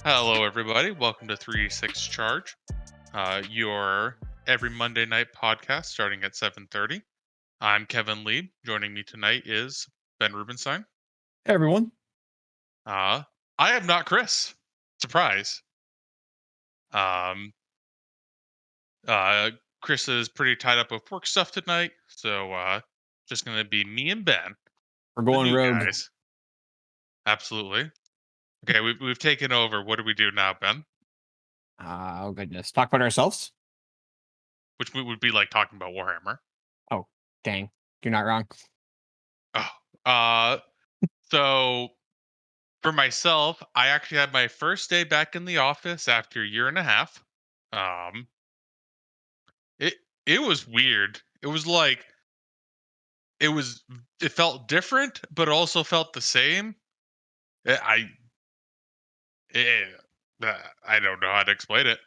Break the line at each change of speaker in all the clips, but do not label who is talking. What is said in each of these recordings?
Hello, everybody. Welcome to 3-6 Charge, your every Monday night podcast starting at 7:30. I'm Kevin Lee. Joining me tonight is Ben Rubenstein.
Hey, everyone.
I am not Chris. Surprise. Um, Chris is pretty tied up with work stuff tonight, so just gonna be me and Ben,
We're
the
going
new
rogue.
guys. Absolutely. Okay, we've taken over. What do we do now, Ben?
Oh, goodness. Talk about ourselves?
Which would be like talking about Warhammer.
Oh, dang. You're not wrong.
So for myself, I actually had my first day back in the office after a year and a half. Um, it it was weird. It was it felt different, but it also felt the same. Eh, I eh, I don't know how to explain it.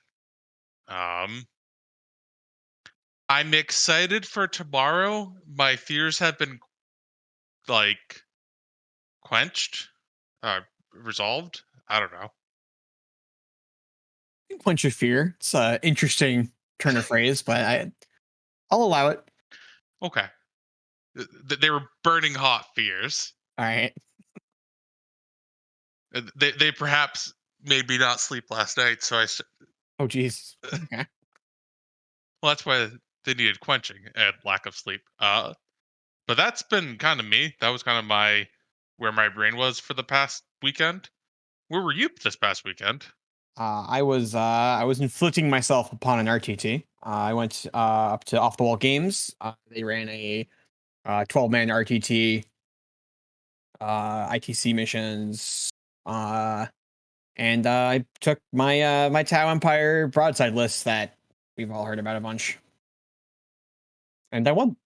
Um, I'm excited for tomorrow. My fears have been like quenched, resolved. I don't know.
Punch of fear. It's an interesting turn of phrase, but I'll allow it.
Okay, they were burning hot fears.
All right.
They perhaps made me not sleep last night, so
Oh, geez. Okay.
well, that's why they needed quenching and lack of sleep. But that's been kind of me. That was kind of my where my brain was for the past weekend. Where were you this past weekend?
I was inflicting myself upon an RTT. I went up to Off the Wall Games. They ran a 12-man RTT, ITC missions, and I took my Tau Empire broadside list that we've all heard about a bunch, and I won.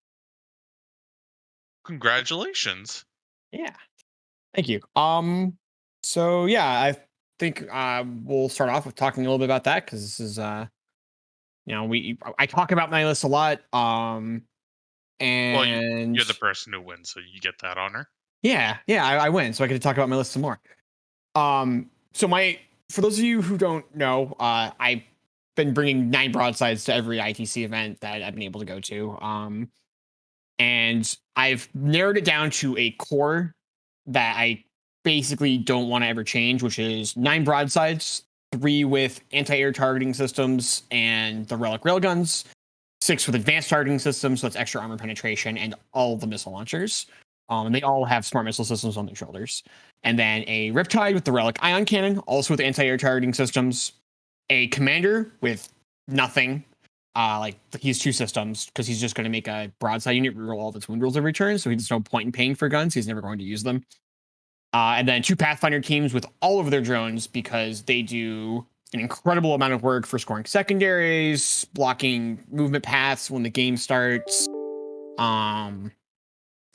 Congratulations.
Yeah. Thank you. So yeah, I think we'll start off with talking a little bit about that because this is I talk about my list a lot.
Well,
And
you're the person who wins, so you get that honor.
yeah, I win, so I get to talk about my list some more. So for those of you who don't know, I've been bringing 9 broadsides to every ITC event that I've been able to go to. And I've narrowed it down to a core that I basically don't want to ever change, which is 9 broadsides, 3 with anti-air targeting systems and the relic railguns, 6 with advanced targeting systems, so that's extra armor penetration, and all the missile launchers. And they all have smart missile systems on their shoulders. And then a Riptide with the relic ion cannon, also with anti-air targeting systems. A commander with nothing, like he's 2 systems because he's just going to make a broadside unit reroll all of its wound rolls every turn, so there's no point in paying for guns. He's never going to use them. And then 2 Pathfinder teams with all of their drones because they do an incredible amount of work for scoring secondaries, blocking movement paths when the game starts. And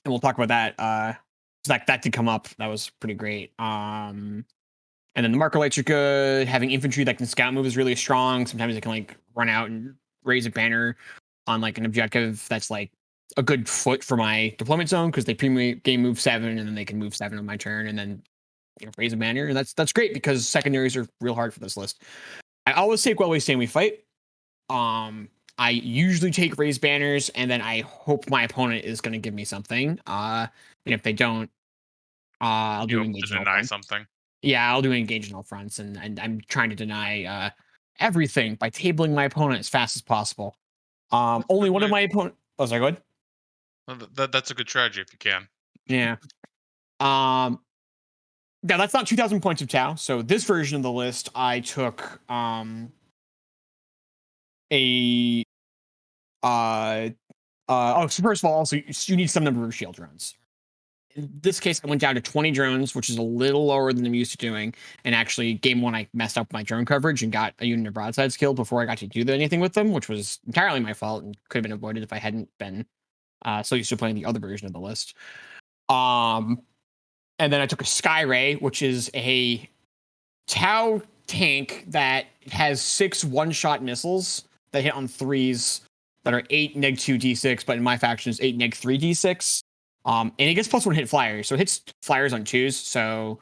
we'll talk about that. That did come up. That was pretty great. And then the marker lights are good. Having infantry that can scout move is really strong. Sometimes they can like run out and raise a banner on like an objective that's like a good foot for my deployment zone because they game move 7 and then they can move 7 on my turn and then raise a banner. And that's great because secondaries are real hard for this list. I always take While We Stand We Fight. I usually take raised banners and then I hope my opponent is going to give me something. And if they don't, I'll do engage
To deny something.
Yeah, I'll do engage in all fronts, and I'm trying to deny everything by tabling my opponent as fast as possible. Only one of my opponent. Oh, sorry, go ahead.
That's a good strategy if you can.
Yeah. Yeah, that's not 2,000 points of Tau. So this version of the list, I took a so first of all, also you need some number of shield drones. In this case, I went down to 20 drones, which is a little lower than I'm used to doing. And actually, game 1, I messed up my drone coverage and got a unit of broadsides killed before I got to do anything with them, which was entirely my fault and could have been avoided if I hadn't been so used to playing the other version of the list. And then I took a Sky Ray, which is a Tau tank that has 6 one-shot missiles that hit on 3s that are 8 neg 2 d6, but in my faction is 8 neg 3 d6. And it gets +1 hit flyers, so it hits flyers on 2s. So,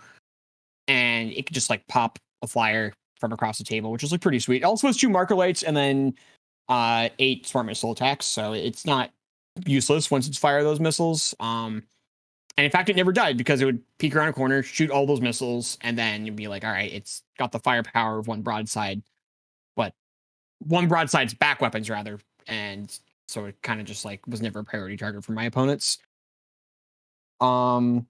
and it can just like pop a flyer from across the table, which is like pretty sweet. It also has 2 marker lights and then 8 smart missile attacks, so it's not useless once it's fired those missiles. And in fact, it never died because it would peek around a corner, shoot all those missiles, and then you'd be like, all right, it's got the firepower of one broadside, but one broadside's back weapons rather. And so it kind of just like was never a priority target for my opponents. Um,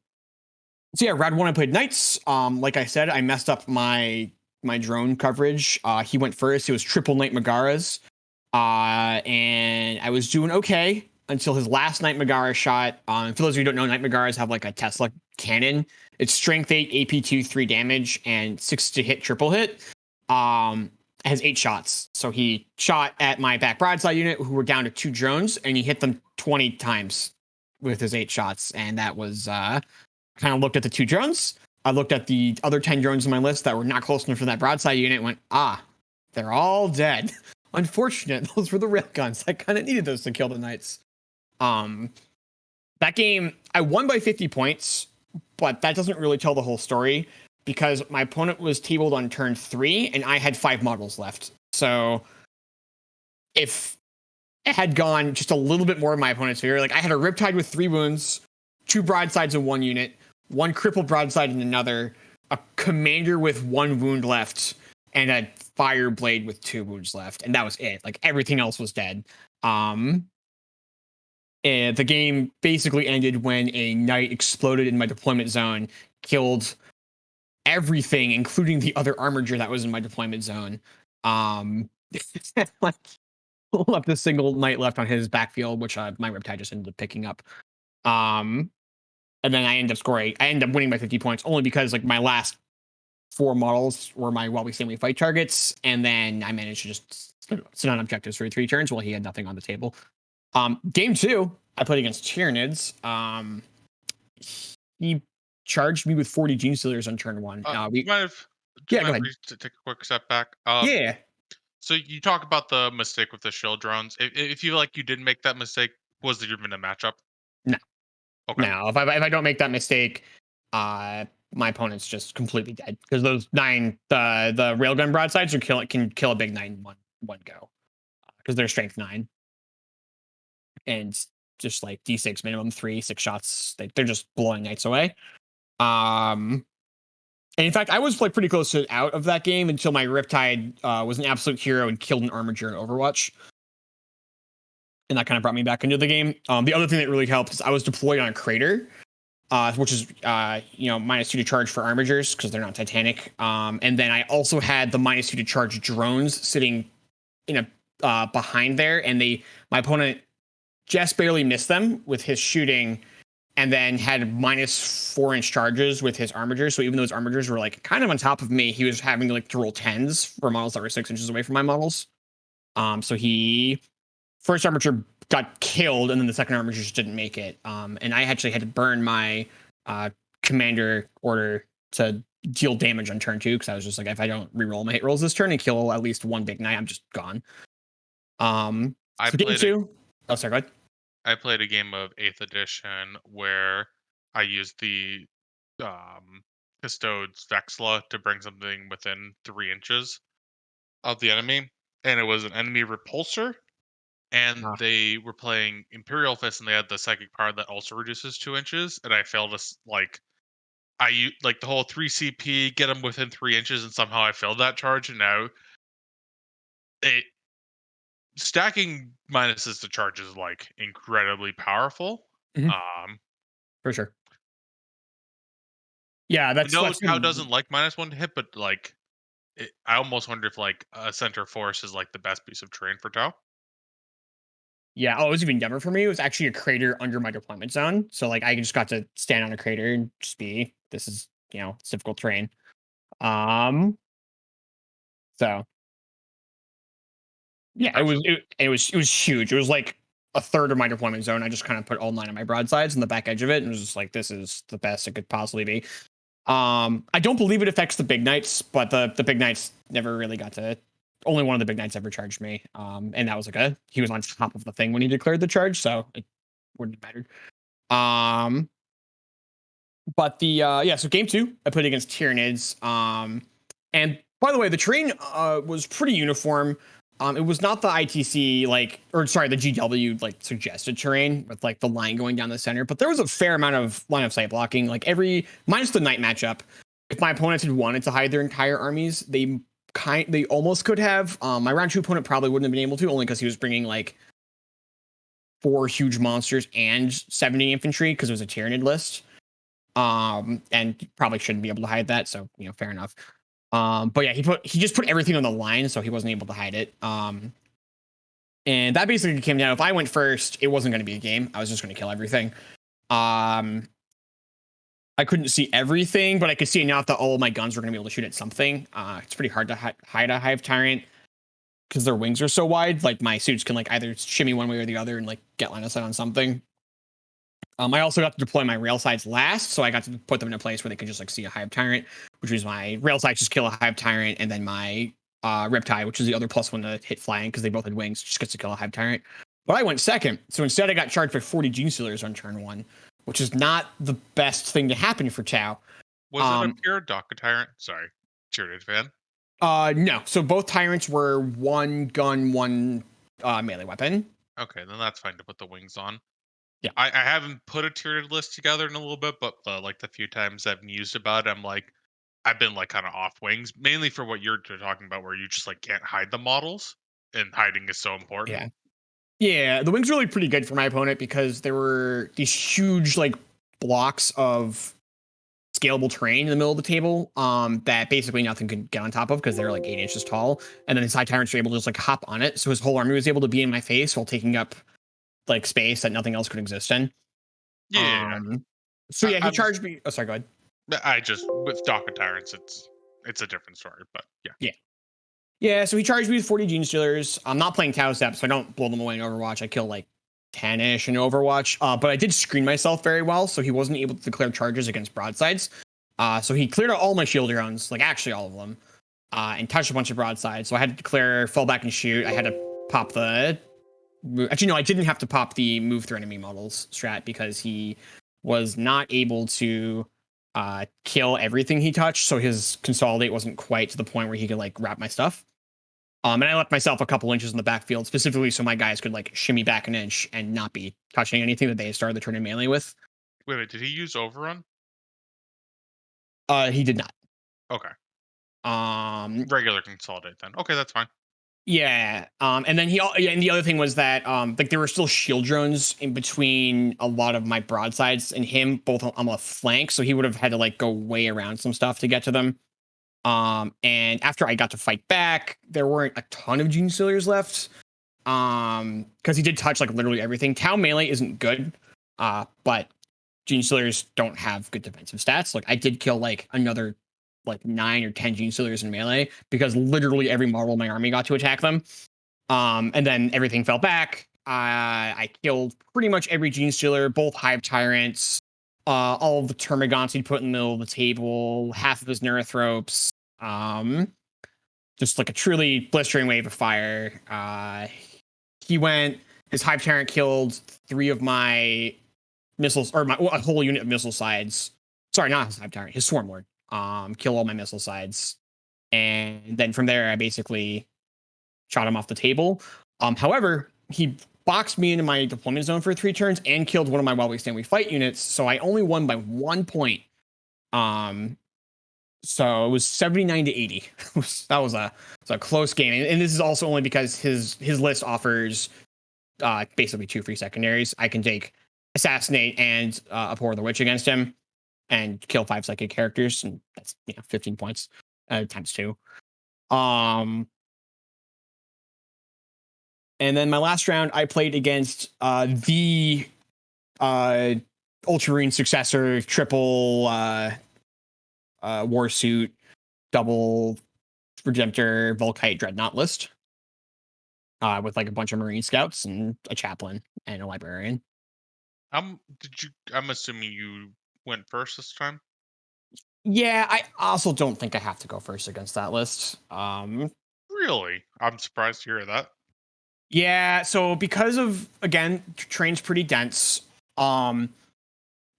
so yeah, round one I played knights. Like I said, I messed up my drone coverage. He went first. It was triple Knight Megaras. And I was doing okay until his last Knight Megara shot. For those of you who don't know, Knight Megaras have like a Tesla cannon. It's strength 8, AP2, 3 damage, and 6 to hit, triple hit. It has 8 shots. So he shot at my back broadside unit, who were down to 2 drones, and he hit them 20 times with his 8 shots. And that was kind of looked at the 2 drones. I looked at the other 10 drones on my list that were not close enough for that broadside unit and went, they're all dead. Unfortunate. Those were the railguns. I kind of needed those to kill the knights. That game, I won by 50 points, but that doesn't really tell the whole story because my opponent was tabled on turn 3 and I had 5 models left. So if it had gone just a little bit more in my opponent's favor, like I had a Riptide with 3 wounds, 2 broadsides in one unit, 1 crippled broadside in another, a commander with 1 wound left, and a fire blade with 2 wounds left, and that was it. Like everything else was dead. And the game basically ended when a knight exploded in my deployment zone, killed everything, including the other armager that was in my deployment zone. Like left a single knight left on his backfield, which my Riptide just ended up picking up. And then I ended up winning by 50 points only because like my last 4 models were my While We Stand We Fight targets, and then I managed to just sit on objectives for 3 turns while he had nothing on the table. Game 2, I played against Tyranids. He charged me with 40 Gene Stealers on turn 1.
Do you mind if
Yeah, go ahead.
to take a quick step back?
Yeah.
So you talk about the mistake with the shield drones. If you like you didn't make that mistake, was there even a matchup?
No.
Okay.
No, if I don't make that mistake, my opponent's just completely dead because those 9 the railgun broadsides can kill a big 9 in one go because they're strength 9 and just like d6 minimum 6 shots. They're just blowing knights away. And in fact, I was like pretty close to out of that game until my Riptide was an absolute hero and killed an armager in Overwatch. And that kind of brought me back into the game. The other thing that really helped is I was deployed on a crater, which is -2 to charge for armagers because they're not Titanic. And then I also had the -2 to charge drones sitting in a behind there, and my opponent just barely missed them with his shooting, and then had -4-inch charges with his armagers. So even though his armagers were like kind of on top of me, he was having to roll 10s for models that were 6 inches away from my models. So first armature got killed, and then the second armature just didn't make it. And I actually had to burn my commander order to deal damage on turn 2 because I was just like, if I don't reroll my hit rolls this turn and kill at least 1 big knight, I'm just gone. So game 2. Oh, sorry, go ahead.
I played a game of 8th edition where I used the Custodes Vexla to bring something within 3 inches of the enemy, and it was an enemy repulsor, and they were playing Imperial Fist, and they had the psychic power that also reduces 2 inches, and I failed the whole 3 CP, get them within 3 inches, and somehow I failed that charge, and now stacking minuses to charge is like incredibly powerful.
For sure. Yeah, that's
Tau doesn't like -1 to hit, but like I almost wonder if like a center force is like the best piece of terrain for Tau.
Yeah. Oh, it was even dumber for me. It was actually a crater under my deployment zone. So like I just got to stand on a crater and just this is, it's difficult terrain. So yeah, it was huge. It was like a third of my deployment zone. I just kind of put all 9 of my broadsides in the back edge of it and was just like, this is the best it could possibly be. I don't believe it affects the big knights, but the big knights never really got to. Only one of the big knights ever charged me, and that was like a he was on top of the thing when he declared the charge, so it wouldn't have mattered. Um, but the yeah, so game two, I played against Tyranids. And by the way, the terrain was pretty uniform. It was not the ITC like, or sorry, the GW like suggested terrain with like the line going down the center, but there was a fair amount of line of sight blocking. Like every minus the knight matchup, if my opponents had wanted to hide their entire armies, they almost could have. My round two opponent probably wouldn't have been able to, only because he was bringing like four huge monsters and 70 infantry because it was a Tyranid list. And probably shouldn't be able to hide that. So, fair enough. But yeah, he just put everything on the line, so he wasn't able to hide it. And that basically came down. If I went first, it wasn't going to be a game. I was just going to kill everything. I couldn't see everything, but I could see enough that all of my guns were going to be able to shoot at something. It's pretty hard to hide a Hive Tyrant because their wings are so wide. Like my suits can like either shimmy one way or the other and like get line of sight on something. I also got to deploy my rail sides last, so I got to put them in a place where they could just like see a Hive Tyrant, which was my rail sides just kill a Hive Tyrant, and then my Reptile, which is the other +1 to hit flying because they both had wings, just gets to kill a Hive Tyrant. But I went second, so instead I got charged by 40 Gene Stealers on turn one, which is not the best thing to happen for Tau.
Was it a pure Daka Tyrant? Sorry, Tyranid fan.
No. So both Tyrants were one gun, one melee weapon.
Okay, then that's fine to put the wings on.
Yeah.
I haven't put a tiered list together in a little bit, but like the few times I've mused about it, I've been like kind of off wings, mainly for what you're talking about, where you just like can't hide the models, and hiding is so important.
Yeah. Yeah, the wings were really pretty good for my opponent because there were these huge like blocks of scalable terrain in the middle of the table that basically nothing could get on top of because they're like 8 inches tall. And then his high tyrants were able to just like hop on it. So his whole army was able to be in my face while taking up like space that nothing else could exist in.
Yeah,
So yeah, he
I'm
charged me. Oh, sorry, go ahead.
I just with Daka Tyrants, it's a different story, but yeah.
Yeah. Yeah, so he charged me with 40 Gene Stealers. I'm not playing Tau Step, so I don't blow them away in Overwatch. I kill like 10-ish in Overwatch. But I did screen myself very well, so he wasn't able to declare charges against broadsides. So he cleared out all my shield drones, like actually all of them, and touched a bunch of broadsides. So I had to declare fall back and shoot. I had to pop the. Actually, no, I didn't have to pop the move through enemy models strat because he was not able to kill everything he touched. So his consolidate wasn't quite to the point where he could like wrap my stuff. And I left myself a couple inches in the backfield specifically so my guys could like shimmy back an inch and not be touching anything that they had started the turn in melee with.
Wait, did he use Overrun?
He did not.
Okay,
Um,
regular consolidate then. Okay, that's fine.
yeah. And then and the other thing was that like there were still shield drones in between a lot of my broadsides and him, both on the flank, so he would have had to like go way around some stuff to get to them. And after I got to fight back, there weren't a ton of Gene Stealers left. Because he did touch like literally everything. Tau melee isn't good, but Gene Stealers don't have good defensive stats. Like I did kill like another like 9 or 10 Gene Stealers in melee because literally every model in my army got to attack them. And then everything fell back. I killed pretty much every Gene Stealer, both Hive Tyrants, all of the Termagants he'd put in the middle of the table, half of his Neurothropes. Just like a truly blistering wave of fire. He went. His Hive Tyrant killed 3 of my missiles, or a whole unit of missile sides. Sorry, not his Hive Tyrant. His Swarm Lord. Kill all my missile sides, and then from there I basically shot him off the table. However, he boxed me into my deployment zone for 3 turns and killed one of my While We Stand We Fight units. So I only won by 1 point. So it was 79 to 80. That was a close game, and this is also only because his list offers basically 2 free secondaries. I can take Assassinate and Abhor the Witch against him, and kill 5 psychic characters, and that's 15 points times 2. And then my last round, I played against the Ultramarine successor, triple Warsuit, double Redemptor, Volkite, Dreadnought list with like a bunch of Marine scouts and a chaplain and a librarian.
I'm assuming you went first this time.
Yeah, I also don't think I have to go first against that list.
Really? I'm surprised to hear that.
Yeah, so because of again, train's pretty dense. Um,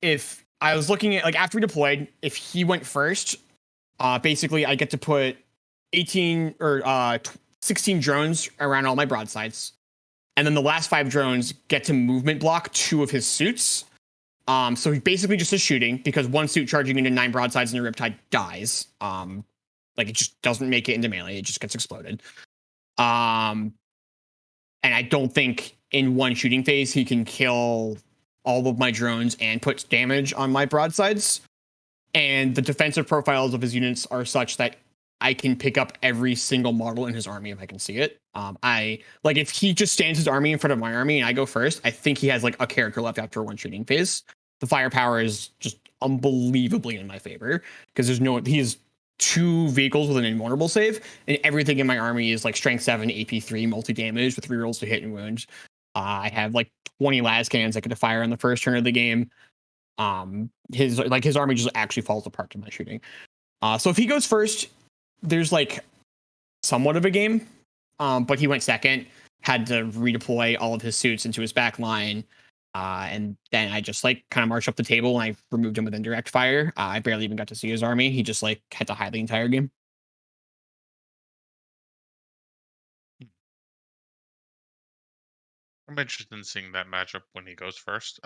if I was looking at like after we deployed, if he went first, basically I get to put 18 or 16 drones around all my broadsides, and then the last 5 drones get to movement block 2 of his suits. So he basically just is shooting because one suit charging into 9 broadsides in a Riptide dies. Like it just doesn't make it into melee; it just gets exploded. Um, and I don't think in one shooting phase he can kill all of my drones and put damage on my broadsides. And the defensive profiles of his units are such that I can pick up every single model in his army if I can see it. I like if he just stands his army in front of my army and I go first, I think he has like a character left after one shooting phase. The firepower is just unbelievably in my favor because he has 2 vehicles with an invulnerable save, and everything in my army is like strength 7, AP 3, multi damage with rerolls to hit and wound. I have like 20 las cannons I could fire on the first turn of the game. His army just actually falls apart to my shooting. So if he goes first, there's like somewhat of a game. But he went second, had to redeploy all of his suits into his back line. And then I just like kind of marched up the table and I removed him with indirect fire. I barely even got to see his army. He just like had to hide the entire game.
I'm interested in seeing that matchup when he goes first.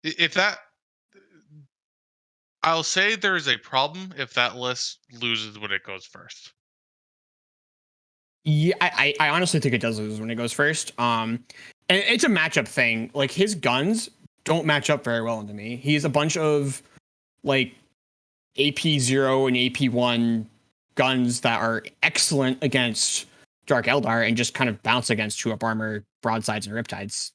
If that, I'll say there is a problem if that list loses when it goes first.
Yeah, I honestly think it does lose when it goes first. And it's a matchup thing. Like his guns don't match up very well into me. He's a bunch of like AP 0 and AP 1 guns that are excellent against Dark Eldar and just kind of bounce against 2-up armor, broadsides, and riptides.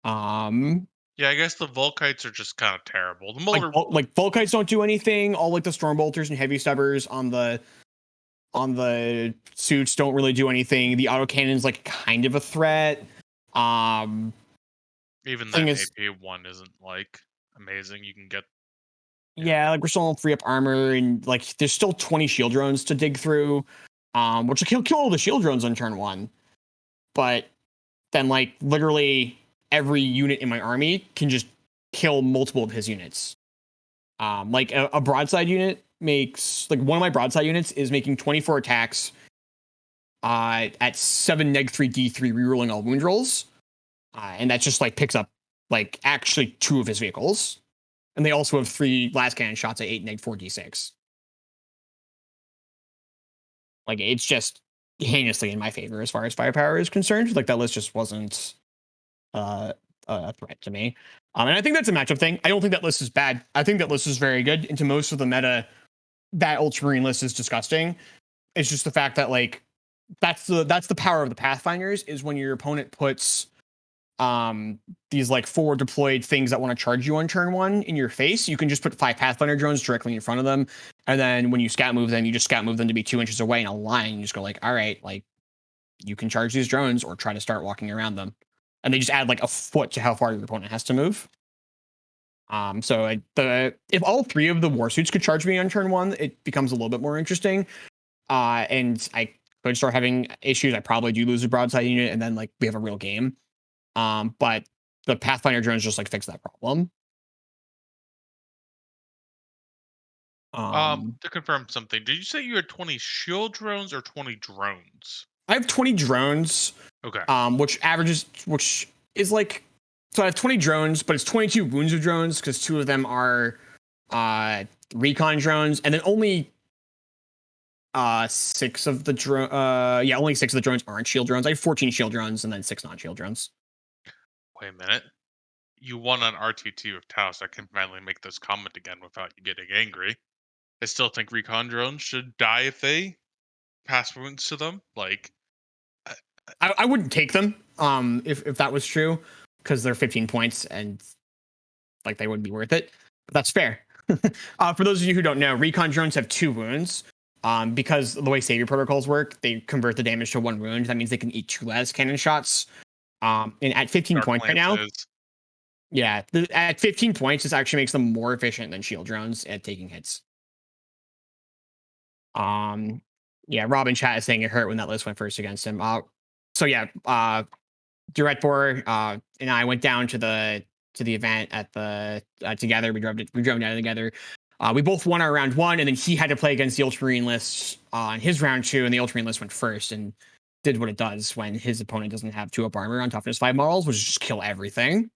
Um,
Yeah, I guess the Volkites are just kind of terrible. The
like
Molder,
like Volkites don't do anything. All like the Stormbolters and Heavy Stubbers on the suits don't really do anything. The autocannon's like kind of a threat. Um,
even
thing
then,
is,
AP1 isn't like amazing. You can get, yeah.
yeah, like we're still on 3-up armor, and like there's still 20 shield drones to dig through. Which will kill all the shield drones on turn 1. But then like literally every unit in my army can just kill multiple of his units. Like a broadside unit makes like one of my broadside units is making 24 attacks at 7 neg 3 D3 rerolling all wound rolls. And that just like picks up like actually 2 of his vehicles. And they also have 3 last cannon shots at 8 neg 4 D6. Like it's just heinously in my favor as far as firepower is concerned. Like that list just wasn't uh, a threat to me. And I think that's a matchup thing. I don't think that list is bad. I think that list is very good. Into most of the meta, that Ultramarine list is disgusting. It's just the fact that like that's the power of the Pathfinders is when your opponent puts these like 4 deployed things that want to charge you on turn 1 in your face. You can just put 5 Pathfinder drones directly in front of them, and then when you scout move them, you just scout move them to be 2 inches away in a line. You just go like, all right, like you can charge these drones or try to start walking around them, and they just add like a foot to how far your opponent has to move. So if all 3 of the war suits could charge me on turn 1, it becomes a little bit more interesting. And I could start having issues. I probably do lose a broadside unit, and then like we have a real game. But the Pathfinder drones just like fix that problem.
To confirm something, did you say you had 20 shield drones or 20 drones?
I have 20 drones,
Okay.
which is like, so I have 20 drones, but it's 22 wounds of drones because 2 of them are recon drones, and then only 6 of the only 6 of the drones aren't shield drones. I have 14 shield drones and then 6 non-shield drones.
Wait a minute. You won on RT2 of Taos. I can finally make this comment again without you getting angry. I still think recon drones should die if they pass wounds to them. Like,
I wouldn't take them if that was true because they're 15 points and like they wouldn't be worth it. But that's fair. For those of you who don't know, recon drones have 2 wounds. Because the way savior protocols work, they convert the damage to 1 wound. That means they can eat 2 las cannon shots. And at 15
Dark
points right now,
Lances.
Yeah, at 15 points, this actually makes them more efficient than shield drones at taking hits. Yeah, Robin Chat is saying it hurt when that list went first against him. So yeah, Director and I went down to the event at the together. We drove down together. We both won our round one, and then he had to play against the Ultramarine list on his round two, and the Ultramarine list went first and did what it does when his opponent doesn't have 2-up armor on toughness 5 models, which is just kill everything.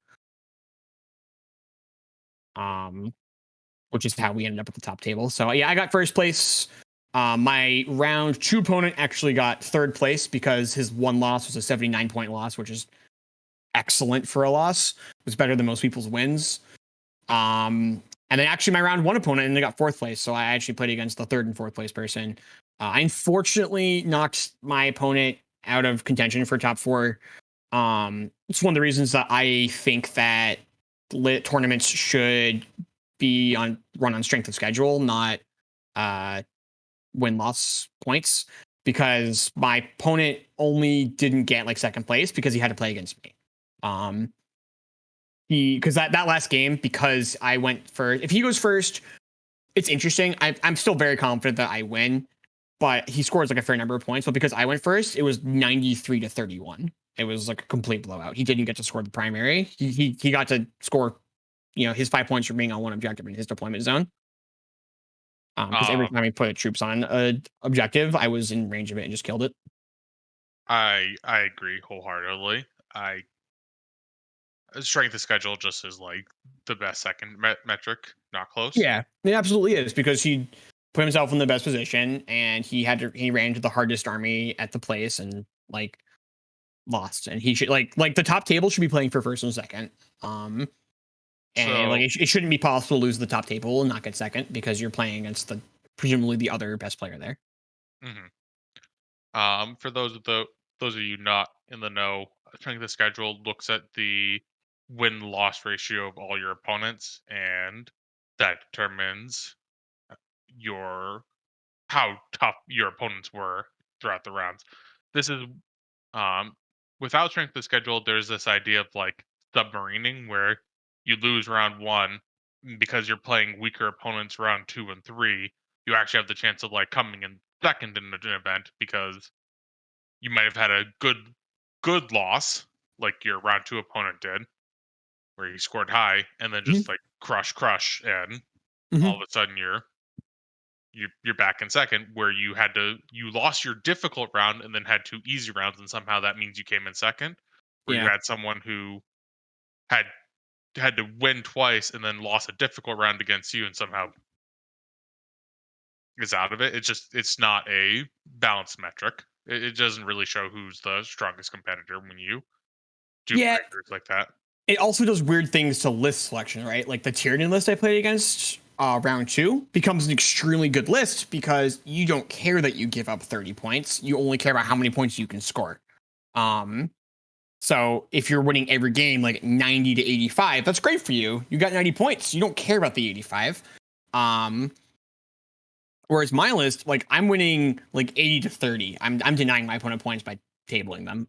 Which is how we ended up at the top table. So yeah, I got first place. My round two opponent actually got third place because his one loss was a 79-point loss, which is excellent for a loss. It was better than most people's wins. And then actually my round one opponent and they got fourth place. So I actually played against the third and fourth place person. I unfortunately knocked my opponent out of contention for top four. It's one of the reasons that I think that lit tournaments should be run on strength of schedule, not win loss points, because my opponent only didn't get like second place because he had to play against me. Because that last game, because I went first. If he goes first, it's interesting. I'm still very confident that I win, but he scores like a fair number of points. But because I went first, it was 93-31. It was like a complete blowout. He didn't get to score the primary. He got to score, his 5 points for being on one objective in his deployment zone. Because every time he put troops on an objective, I was in range of it and just killed it.
I agree wholeheartedly. Strength of schedule just is like the best second metric, not close.
Yeah, it absolutely is, because he put himself in the best position and he ran into the hardest army at the place and like lost. And he should like the top table should be playing for first and second. And like it shouldn't be possible to lose the top table and not get second because you're playing against presumably the other best player there.
For those of you not in the know, strength of schedule looks at the win-loss ratio of all your opponents, and that determines your how tough your opponents were throughout the rounds. This is without strength of schedule, there's this idea of like submarining where you lose round one because you're playing weaker opponents round two and three. You actually have the chance of like coming in second in an event because you might have had a good loss like your round two opponent did, where he scored high, and then just like crush, and all of a sudden you're back in second, where you lost your difficult round and then had two easy rounds, and somehow that means you came in second, where you
Yeah.
had someone who had to win twice and then lost a difficult round against you and somehow is out of it. It's not a balanced metric. It doesn't really show who's the strongest competitor when you do
Yeah.
factors like that.
It also does weird things to list selection, right? Like the Tyranid list I played against round two becomes an extremely good list because you don't care that you give up 30 points. You only care about how many points you can score. So if you're winning every game like 90 to 85, that's great for you. You got 90 points. You don't care about the 85. Whereas my list, like I'm winning like 80 to 30. I'm denying my opponent points by tabling them.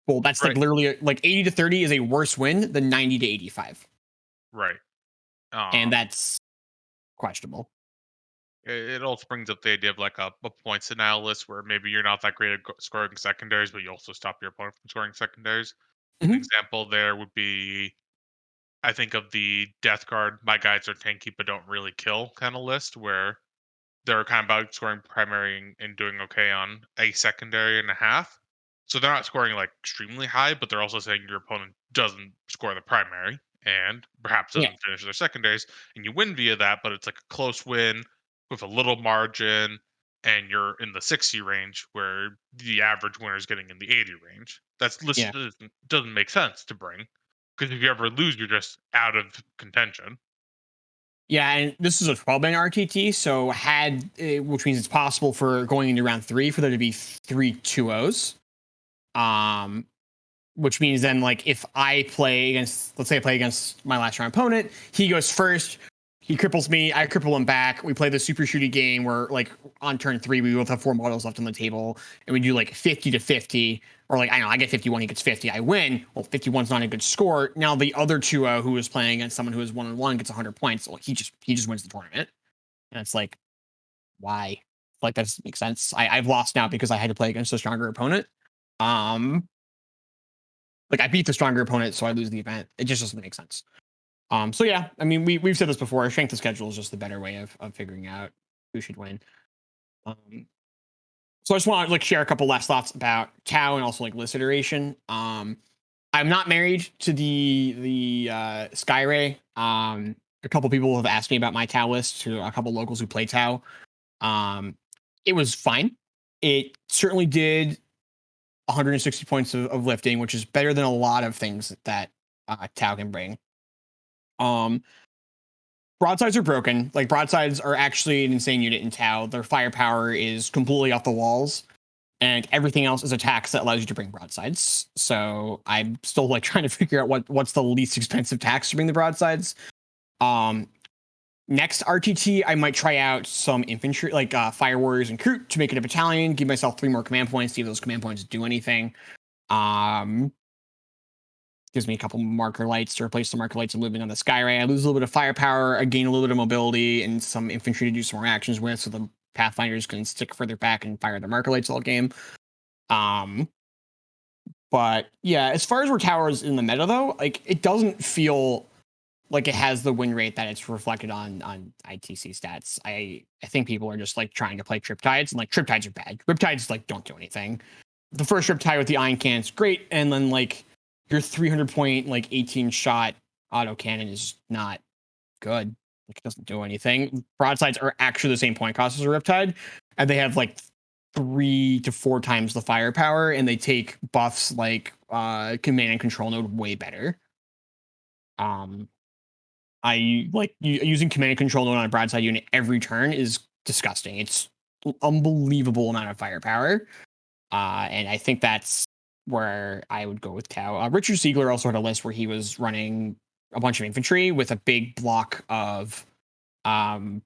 Well, that's like literally like 80 to 30 is a worse win than 90 to 85.
Right.
And that's questionable.
It also brings up the idea of like a points denial list where maybe you're not that great at scoring secondaries, but you also stop your opponent from scoring secondaries. An example there would be, I think of the Death Guard, my guys are tanky but don't really kill kind of list, where they're kind of about scoring primary and doing okay on a secondary and a half. So they're not scoring like extremely high, but they're also saying your opponent doesn't score the primary and perhaps
Yeah.
doesn't finish their secondaries, and you win via that, but it's like a close win with a little margin, and you're in the 60 range where the average winner is getting in the 80 range. That's
Yeah.
listed doesn't make sense to bring, because if you ever lose, you're just out of contention.
Yeah, and this is a 12-man RTT, so which means it's possible for going into round three for there to be 3 2-0s. Which means then like if I play against, let's say I play against my last round opponent, he goes first. He cripples me. I cripple him back. We play the super shooty game where, like, on turn 3, we both have 4 models left on the table, and we do like 50 to 50, or like, I know I get 51, he gets 50, I win. Well, 51's not a good score. Now the other 2 who is playing against someone who is 1-on-1 gets 100 points. Well, he just wins the tournament, and it's like, why? Like, that doesn't make sense. I've lost now because I had to play against a stronger opponent. Um, like, I beat the stronger opponent, so I lose the event. It just doesn't make sense. So yeah, I mean, we've said this before. Strength of schedule is just the better way of figuring out who should win. Um, so I just want to like share a couple last thoughts about Tau and also like list iteration. I'm not married to the Skyray. A couple people have asked me about my Tau list, to a couple locals who play Tau. Um, it was fine. It certainly did 160 points of lifting, which is better than a lot of things that Tau can bring. Um, Broadsides are broken. Like, broadsides are actually an insane unit in Tau. Their firepower is completely off the walls, and everything else is attacks that allows you to bring broadsides. So I'm still like trying to figure out what's the least expensive tax to bring the broadsides. Um, Next RTT, I might try out some infantry, like fire warriors and Kroot, to make it a battalion. Give myself 3 more command points. See if those command points do anything. Um, Gives me a couple marker lights to replace the marker lights and moving on the Skyray. I lose a little bit of firepower. I gain a little bit of mobility and some infantry to do some more actions with, so the Pathfinders can stick further back and fire their marker lights all game. Um, but yeah, as far as where towers in the meta though, like, it doesn't feel like it has the win rate that it's reflected on ITC stats. I think people are just like trying to play Triptides, and like Triptides are bad. Riptides like don't do anything. The first Riptide with the Iron Cannon's great, and then like your 300 point like 18 shot auto cannon is not good. Like, it doesn't do anything. Broadsides are actually the same point cost as a Riptide, and they have like 3 to 4 times the firepower, and they take buffs like command and control node way better. Um, I like using command and control node on a broadside unit every turn is disgusting. It's unbelievable amount of firepower. And I think that's where I would go with Tau. Richard Siegler also had a list where he was running a bunch of infantry with a big block of um,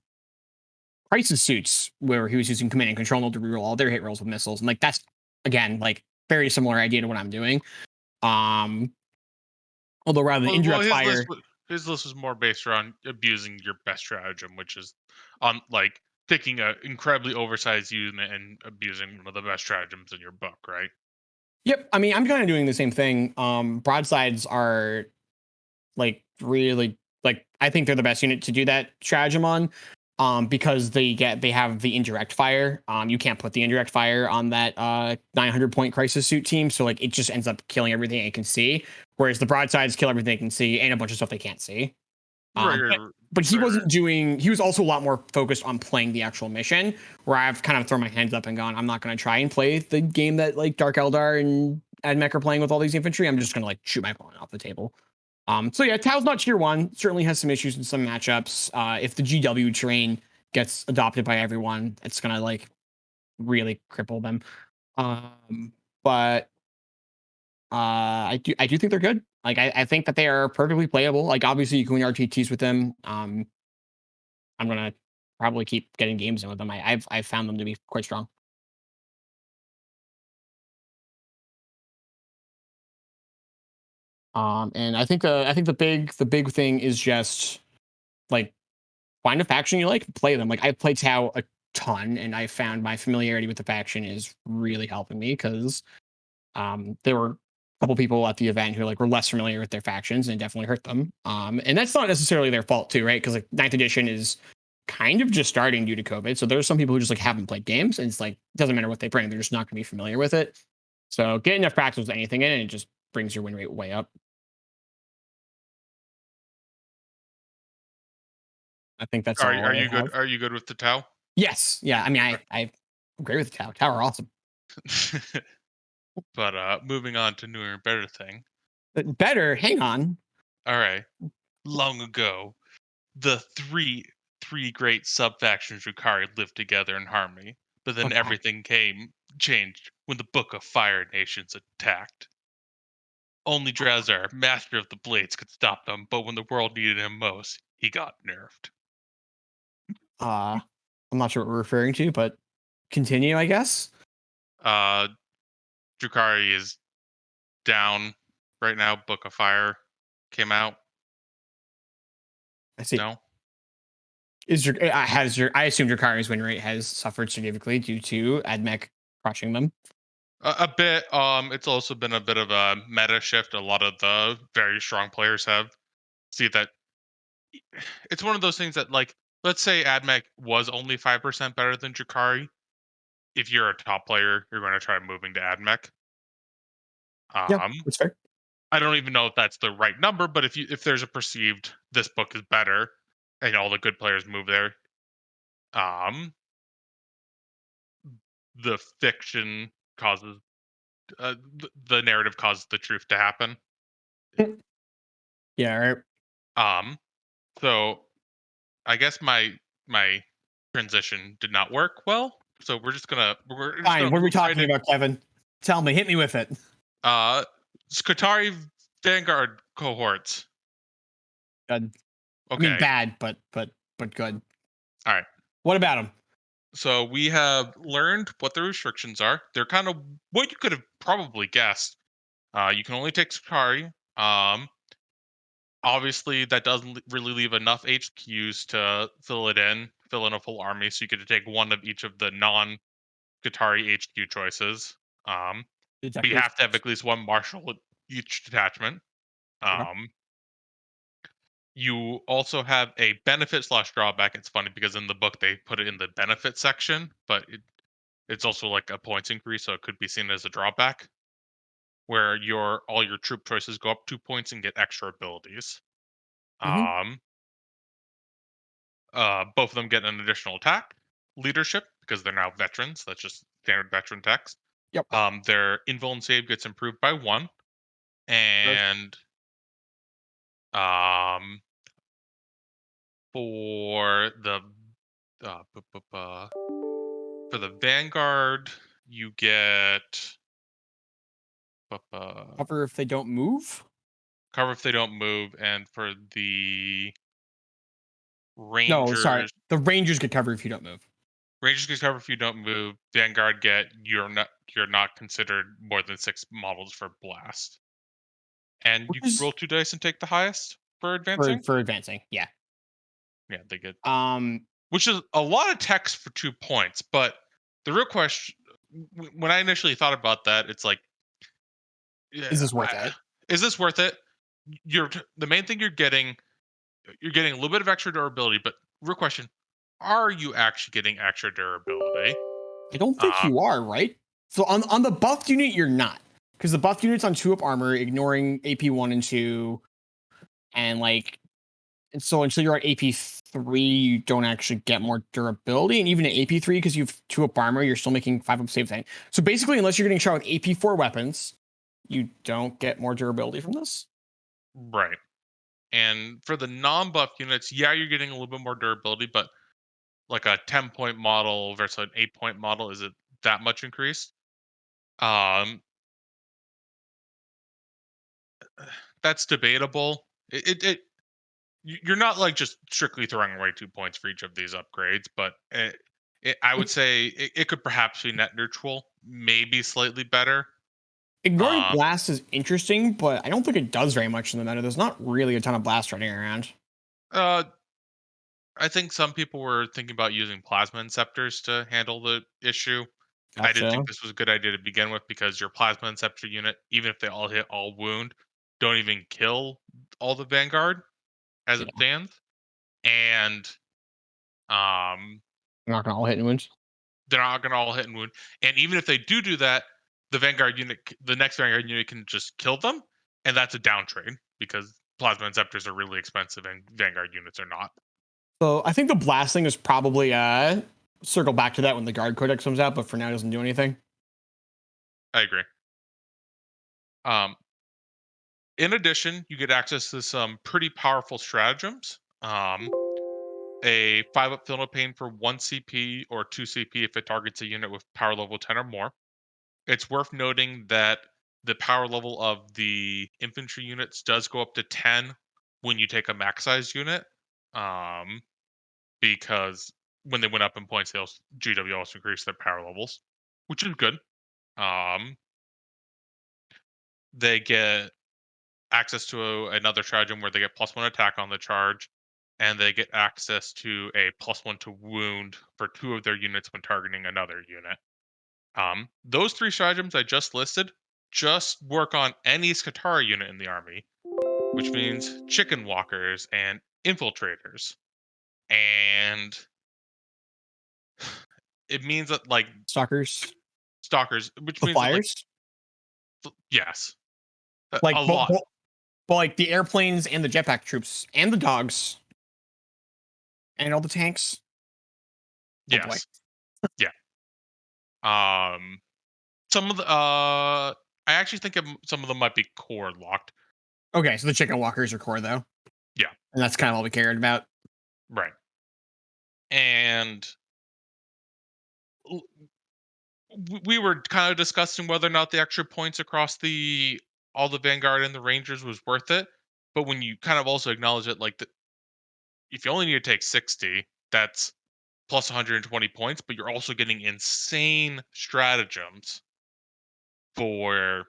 crisis suits, where he was using command and control node to reroll all their hit rolls with missiles. And like, that's again like very similar idea to what I'm doing. Um, Although rather than
Well,
indirect fire,
his list was more based around abusing your best stratagem, which is on like picking a incredibly oversized unit and abusing one of the best stratagems in your book, right?
yep. I mean, I'm kind of doing the same thing. Broadsides are like really, like, I think they're the best unit to do that stratagem on. Because they have the indirect fire. You can't put the indirect fire on that 900 point crisis suit team, so like it just ends up killing everything it can see. Whereas the broadsides kill everything they can see and a bunch of stuff they can't see.
Right,
But
right,
he
right, right.
wasn't doing. He was also a lot more focused on playing the actual mission. Where I've kind of thrown my hands up and gone, I'm not going to try and play the game that like Dark Eldar and Admech are playing with all these infantry. I'm just going to like shoot my opponent off the table. So yeah, Tao's not tier 1. Certainly has some issues in some matchups. If the GW terrain gets adopted by everyone, it's gonna like really cripple them. But I do think they're good. Like, I think that they are perfectly playable. Like, obviously you can win RTTs with them. I'm gonna probably keep getting games in with them. I've found them to be quite strong. And I think the big thing is just like, find a faction you like, play them. Like, I've played Tau a ton, and I found my familiarity with the faction is really helping me, because there were a couple people at the event who like were less familiar with their factions, and it definitely hurt them. And that's not necessarily their fault too, right? Because like ninth edition is kind of just starting due to COVID, so there's some people who just like haven't played games, and it's like, it doesn't matter what they bring, they're just not going to be familiar with it. So get enough practice with anything in it, and it just brings your win rate way up. I think that's all
Are
I
you good?
have.
Are you good with the Tau?
Yes, yeah. I mean, I agree with Tau. Tau are awesome.
But moving on to newer and better thing.
But better, hang on.
All right, long ago, the three great sub factions Rukari lived together in harmony. But then
Okay.
everything came changed when the Book of Fire Nations attacked. Only Drazar, master of the blades, could stop them, but when the world needed him most, he got nerfed.
I'm not sure what we're referring to, but continue, I guess.
Uh, Drukari is down right now. Book of Fire came out.
I see.
No,
Is your has your I assume Drakari's win rate has suffered significantly due to Admech crushing them.
a bit. It's also been a bit of a meta shift. A lot of the very strong players have see that it's one of those things that, like, let's say Admech was only 5% better than Drakari. If you're a top player, you're going to try moving to Admech.
Yeah,
Um,
that's fair.
I don't even know if that's the right number, but if there's a perceived this book is better, and all the good players move there, um, the fiction causes the narrative causes the truth to happen.
Yeah, right.
Um, so I guess my transition did not work well. So we're just gonna
Fine. What are we
move right
talking
in.
about, Kevin? Tell me. Hit me with it.
Uh, Skatari Vanguard cohorts.
Good. I mean,
Okay,
bad, but good.
all right.
What about him?
So we have learned what the restrictions are. They're kind of what you could have probably guessed. You can only take Sakari. Obviously, that doesn't really leave enough HQs to fill in a full army. So you get to take one of each of the non-Qatari HQ choices. But you
Detective.
have to have at least one marshal at each detachment.
Okay.
Um, you also have a benefit slash drawback. It's funny because in the book they put it in the benefit section, but it's also like a points increase, so it could be seen as a drawback, where all your troop choices go up 2 points and get extra abilities.
Mm-hmm.
Um, both of them get an additional attack, leadership because they're now veterans. That's just standard veteran text.
Yep.
Their invuln save gets improved by 1,
Sure.
and um, for the uh, bu- bu- bu- for the Vanguard, you get
Cover if they don't move.
cover if they don't move, and for the
No, sorry.
Rangers,
The Rangers get cover if you don't move,
Rangers get cover if you don't move. Vanguard get you're not considered more than 6 models for blast, and
which
you
is
roll 2 dice and take the highest for advancing.
for advancing. Yeah.
Yeah, they get,
Um,
which is a lot of text for 2 points. But the real question, when I initially thought about that, it's like,
is
yeah,
this worth it?
is this worth it? The main thing you're getting a little bit of extra durability, but real question, are you actually getting extra durability?
I don't think
Um,
you are, right? So on the buffed unit, you're not. Because the buffed unit's on 2 up armor, ignoring AP 1 and 2. And like and so until you're at AP 3, you don't actually get more durability. And even at AP 3, because you have 2 up armor, you're still making 5 up save thing. So basically, unless you're getting shot with AP 4 weapons, you don't get more durability from this.
right. And for the non-buff units, yeah, you're getting a little bit more durability, but like a 10-point model versus an 8-point model, is it that much increase? Um, that's debatable. You're not like just strictly throwing away 2 points for each of these upgrades, but I would say it could perhaps be net neutral, maybe slightly better.
Ignoring
Um,
blast is interesting, but I don't think it does very much in the meta. There's not really a ton of blast running around.
uh, I think some people were thinking about using plasma inceptors to handle the issue. I didn't think
Gotcha.
this was a good idea to begin with because your plasma inceptor unit, even if they all hit all wound, don't even kill all the Vanguard as
Yeah,
it stands. And um,
I'm not gonna all hit and wounds.
they're not going to all hit and wound. And even if they do that, the next Vanguard unit can just kill them, and that's a downtrade because plasma inceptors are really expensive and Vanguard units are not.
So I think the blast thing is probably circle back to that when the guard codex comes out, but for now it doesn't do anything.
I agree. Um, in addition, you get access to some pretty powerful stratagems. A 5 up Feel No Pain for 1 CP or 2 CP if it targets a unit with power level 10 or more. It's worth noting that the power level of the infantry units does go up to 10 when you take a max size unit. Um, because when they went up in points, GW also increased their power levels, which is good. Um, they get access to another stratagem where they get +1 attack on the charge, and they get access to a +1 to wound for 2 of their units when targeting another unit. Those 3 stratagems I just listed just work on any Skatara unit in the army, which means chicken walkers and infiltrators. And it means that like
Stalkers,
stalkers, which
the
means that like
flyers,
yes, a
like
lot.
like the airplanes and the jetpack troops and the dogs and all the tanks. Oh boy.
Yes, yeah. Um, some of the I actually think some of them might be core locked.
Okay, so the chicken walkers are core though,
Yeah,
and that's kind of all we cared about.
right. And we were kind of discussing whether or not the extra points across the all the Vanguard and the Rangers was worth it. But when you kind of also acknowledge it, like if you only need to take 60, that's plus 120 points, but you're also getting insane stratagems for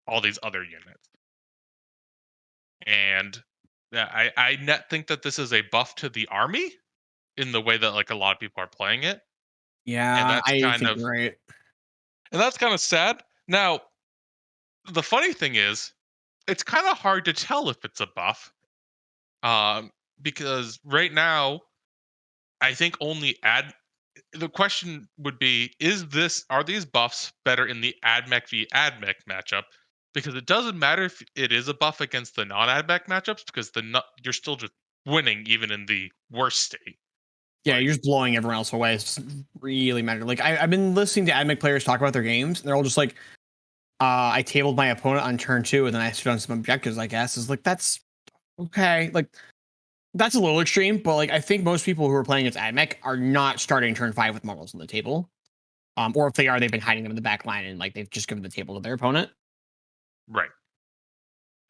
all these other units. And yeah, I net think that this is a buff to the army in the way that like a lot of people are playing it, and
Yeah, I think you're right.
that's kind of sad. Now, the funny thing is, it's kind of hard to tell if it's a buff, um, because right now I think only ad. The question would be: are these buffs better in the AdMech v AdMech matchup? Because it doesn't matter if it is a buff against the non-AdMech matchups, because you're still just winning even in the worst state.
Yeah,
Like,
you're just blowing everyone else away. It doesn't really matter. Like I've been listening to AdMech players talk about their games, and they're all just like, I tabled my opponent on turn 2, and then I stood on some objectives. I guess is like that's okay. Like that's a little extreme, but like I think most people who are playing against AdMech are not starting turn 5 with models on the table. Or if they are, they've been hiding them in the back line and like they've just given the table to their opponent.
right.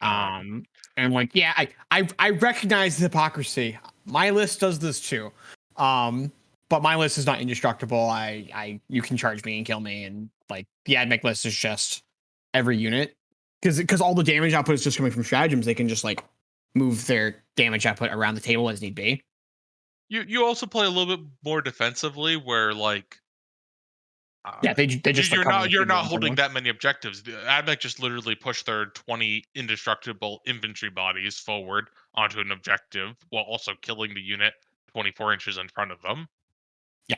Um,
Um, and like, yeah, I recognize the hypocrisy. My list does this too. But my list is not indestructible. You can charge me and kill me, and like the AdMech list is just every unit because all the damage output is just coming from stratagems. They can just like move their damage output around the table as need be.
you also play a little bit more defensively, where like
Yeah, they just like cover the
you're
table
not
on turn
holding
one.
that many objectives. The AdMech just literally push their 20 indestructible infantry bodies forward onto an objective while also killing the unit 24 inches in front of them.
Yeah,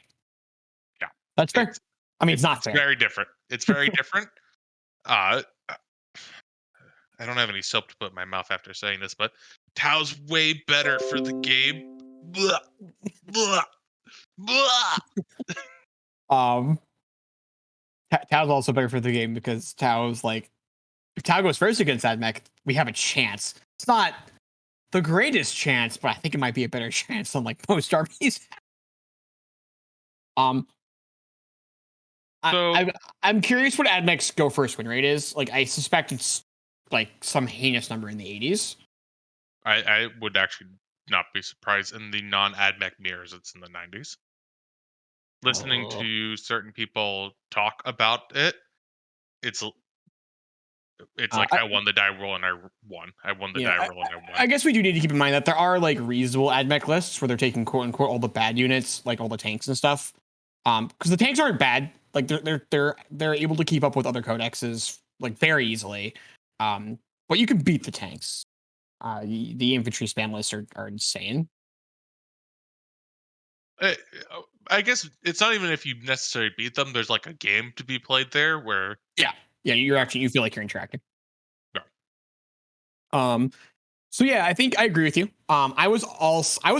Yeah,
that's fair.
it's
I mean, it's not
it's
fair.
very different. It's very different. Uh, I don't have any soap to put in my mouth after saying this, but Tao's way better for the game. Blah, blah, blah.
Um, Tao's also better for the game because Tao's like if Tao goes first against AdMech, we have a chance. It's not the greatest chance, but I think it might be a better chance than like most armies. Um, I,
So
I I'm curious what AdMech's go first win rate is. Like, I suspect it's like some heinous number in the 80s.
I would actually not be surprised in the non-AdMech mirrors. It's in the 90s. Listening
Oh.
to certain people talk about it, it's it's like
I,
I won the die roll and I won. I won the
yeah,
die roll and I won.
I guess we do need to keep in mind that there are like reasonable AdMech lists where they're taking quote unquote all the bad units, like all the tanks and stuff. Because the tanks aren't bad. Like they're able to keep up with other codexes like very easily. But you can beat the tanks. The infantry spam lists are insane.
I, I guess it's not even if you necessarily beat them. There's like a game to be played there where
Yeah, yeah, you feel like you're interacting.
no,
Um, so yeah, I think I agree with you. I was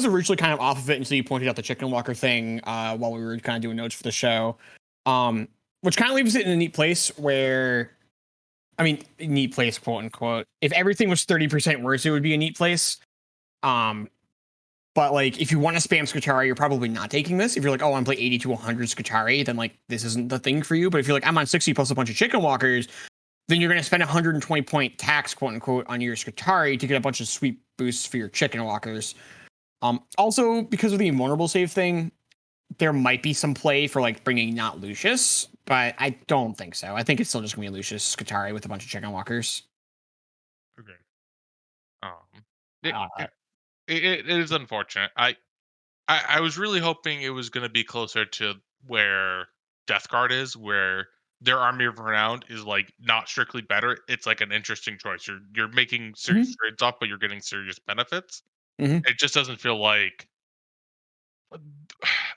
originally kind of off of it until you pointed out the chicken walker thing while we were kind of doing notes for the show. Which kind of leaves it in a neat place where, I mean, neat place, quote unquote. If everything was 30% worse, it would be a neat place. Um, but like, if you want to spam Skitari, you're probably not taking this. If you're like, oh, I want to play 80 to 100 Skitari, then like this isn't the thing for you. But if you're like, I'm on 60 plus a bunch of chicken walkers, then you're going to spend 120 point tax, quote unquote, on your Skitari to get a bunch of sweet boosts for your chicken walkers. Also, because of the invulnerable save thing, there might be some play for like bringing not Lucius, but I don't think so. I think it's still just gonna be Lucius Skatari with a bunch of chicken walkers.
Okay. Um, it,
Uh,
it is unfortunate. I was really hoping it was going to be closer to where Death Guard is, where their Army of Renown is like not strictly better. It's like an interesting choice. You're making serious
mhm,
trades off, but you're getting serious benefits.
mhm.
It just doesn't feel like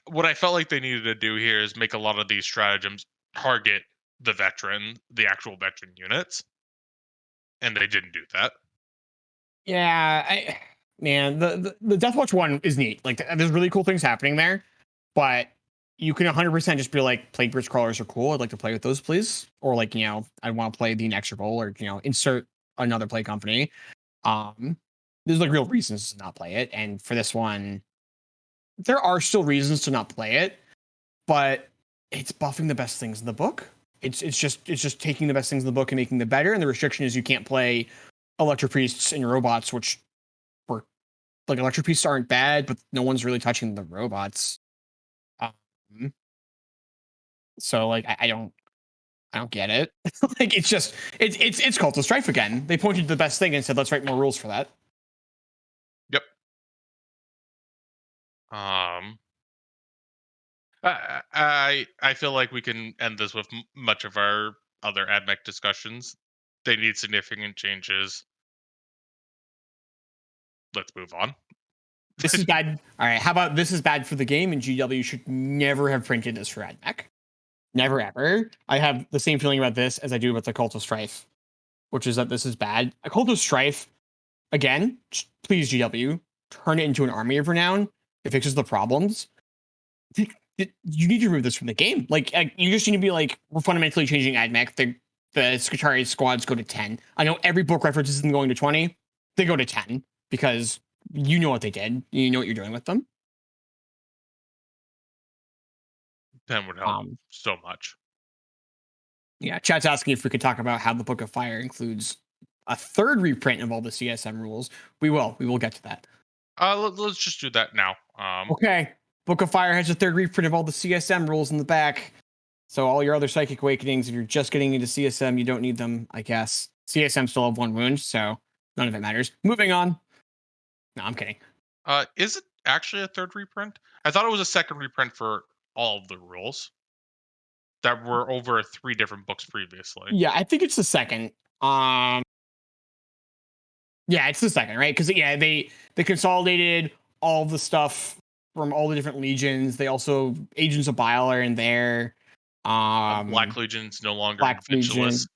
what I felt like they needed to do here is make a lot of these stratagems target the actual veteran units, and they didn't do that.
Yeah, man, the Death Watch one is neat. Like, there's really cool things happening there, but you can 100% just be like, Plague Bridge crawlers are cool. I'd like to play with those, please. Or like, I want to play the Inexorable, or insert another play company. Um, there's like real reasons to not play it, and for this one, there are still reasons to not play it, but it's buffing the best things in the book. It's just taking the best things in the book and making them better. And the restriction is you can't play Electro Priests and your robots, which were like Electro Priests aren't bad, but no one's really touching the robots. Um, so like I don't get it. Like it's Cult of Strife again. They pointed to the best thing and said let's write more rules for that.
Yep. Um, I feel like we can end this with much of our other AdMech discussions. They need significant changes. Let's move on.
This is bad. All right, how about this is bad for the game, and GW should never have printed this for AdMech. Never ever. I have the same feeling about this as I do about the Cult of Strife, which is that this is bad. A Cult of Strife, again, please GW, turn it into an Army of Renown. It fixes the problems. You need to remove this from the game. Like, you just need to be like, we're fundamentally changing AdMech. The Scutari squads go to 10. I know every book reference isn't going to 20. They go to 10 because you know what they did. You know what you're doing with them.
10 would help
Um,
so much.
yeah, chat's asking if we could talk about how the Book of Fire includes a third reprint of all the CSM rules. We will. We will get to that.
Let's just do that now.
Okay. Book of Fire has a third reprint of all the CSM rules in the back. So all your other Psychic Awakenings, if you're just getting into CSM, you don't need them, I guess. CSM still have one wound, so none of it matters. Moving on. No, I'm kidding.
Is it actually a third reprint? I thought it was a second reprint for all of the rules that were over 3 different books previously.
Yeah, I think it's the second. Um, yeah, it's the second, right? Because yeah, they consolidated all the stuff from all the different legions. They also Agents of Bile are in there.
Black
Um,
Legion's no longer
Black
in Vigilus.
Legion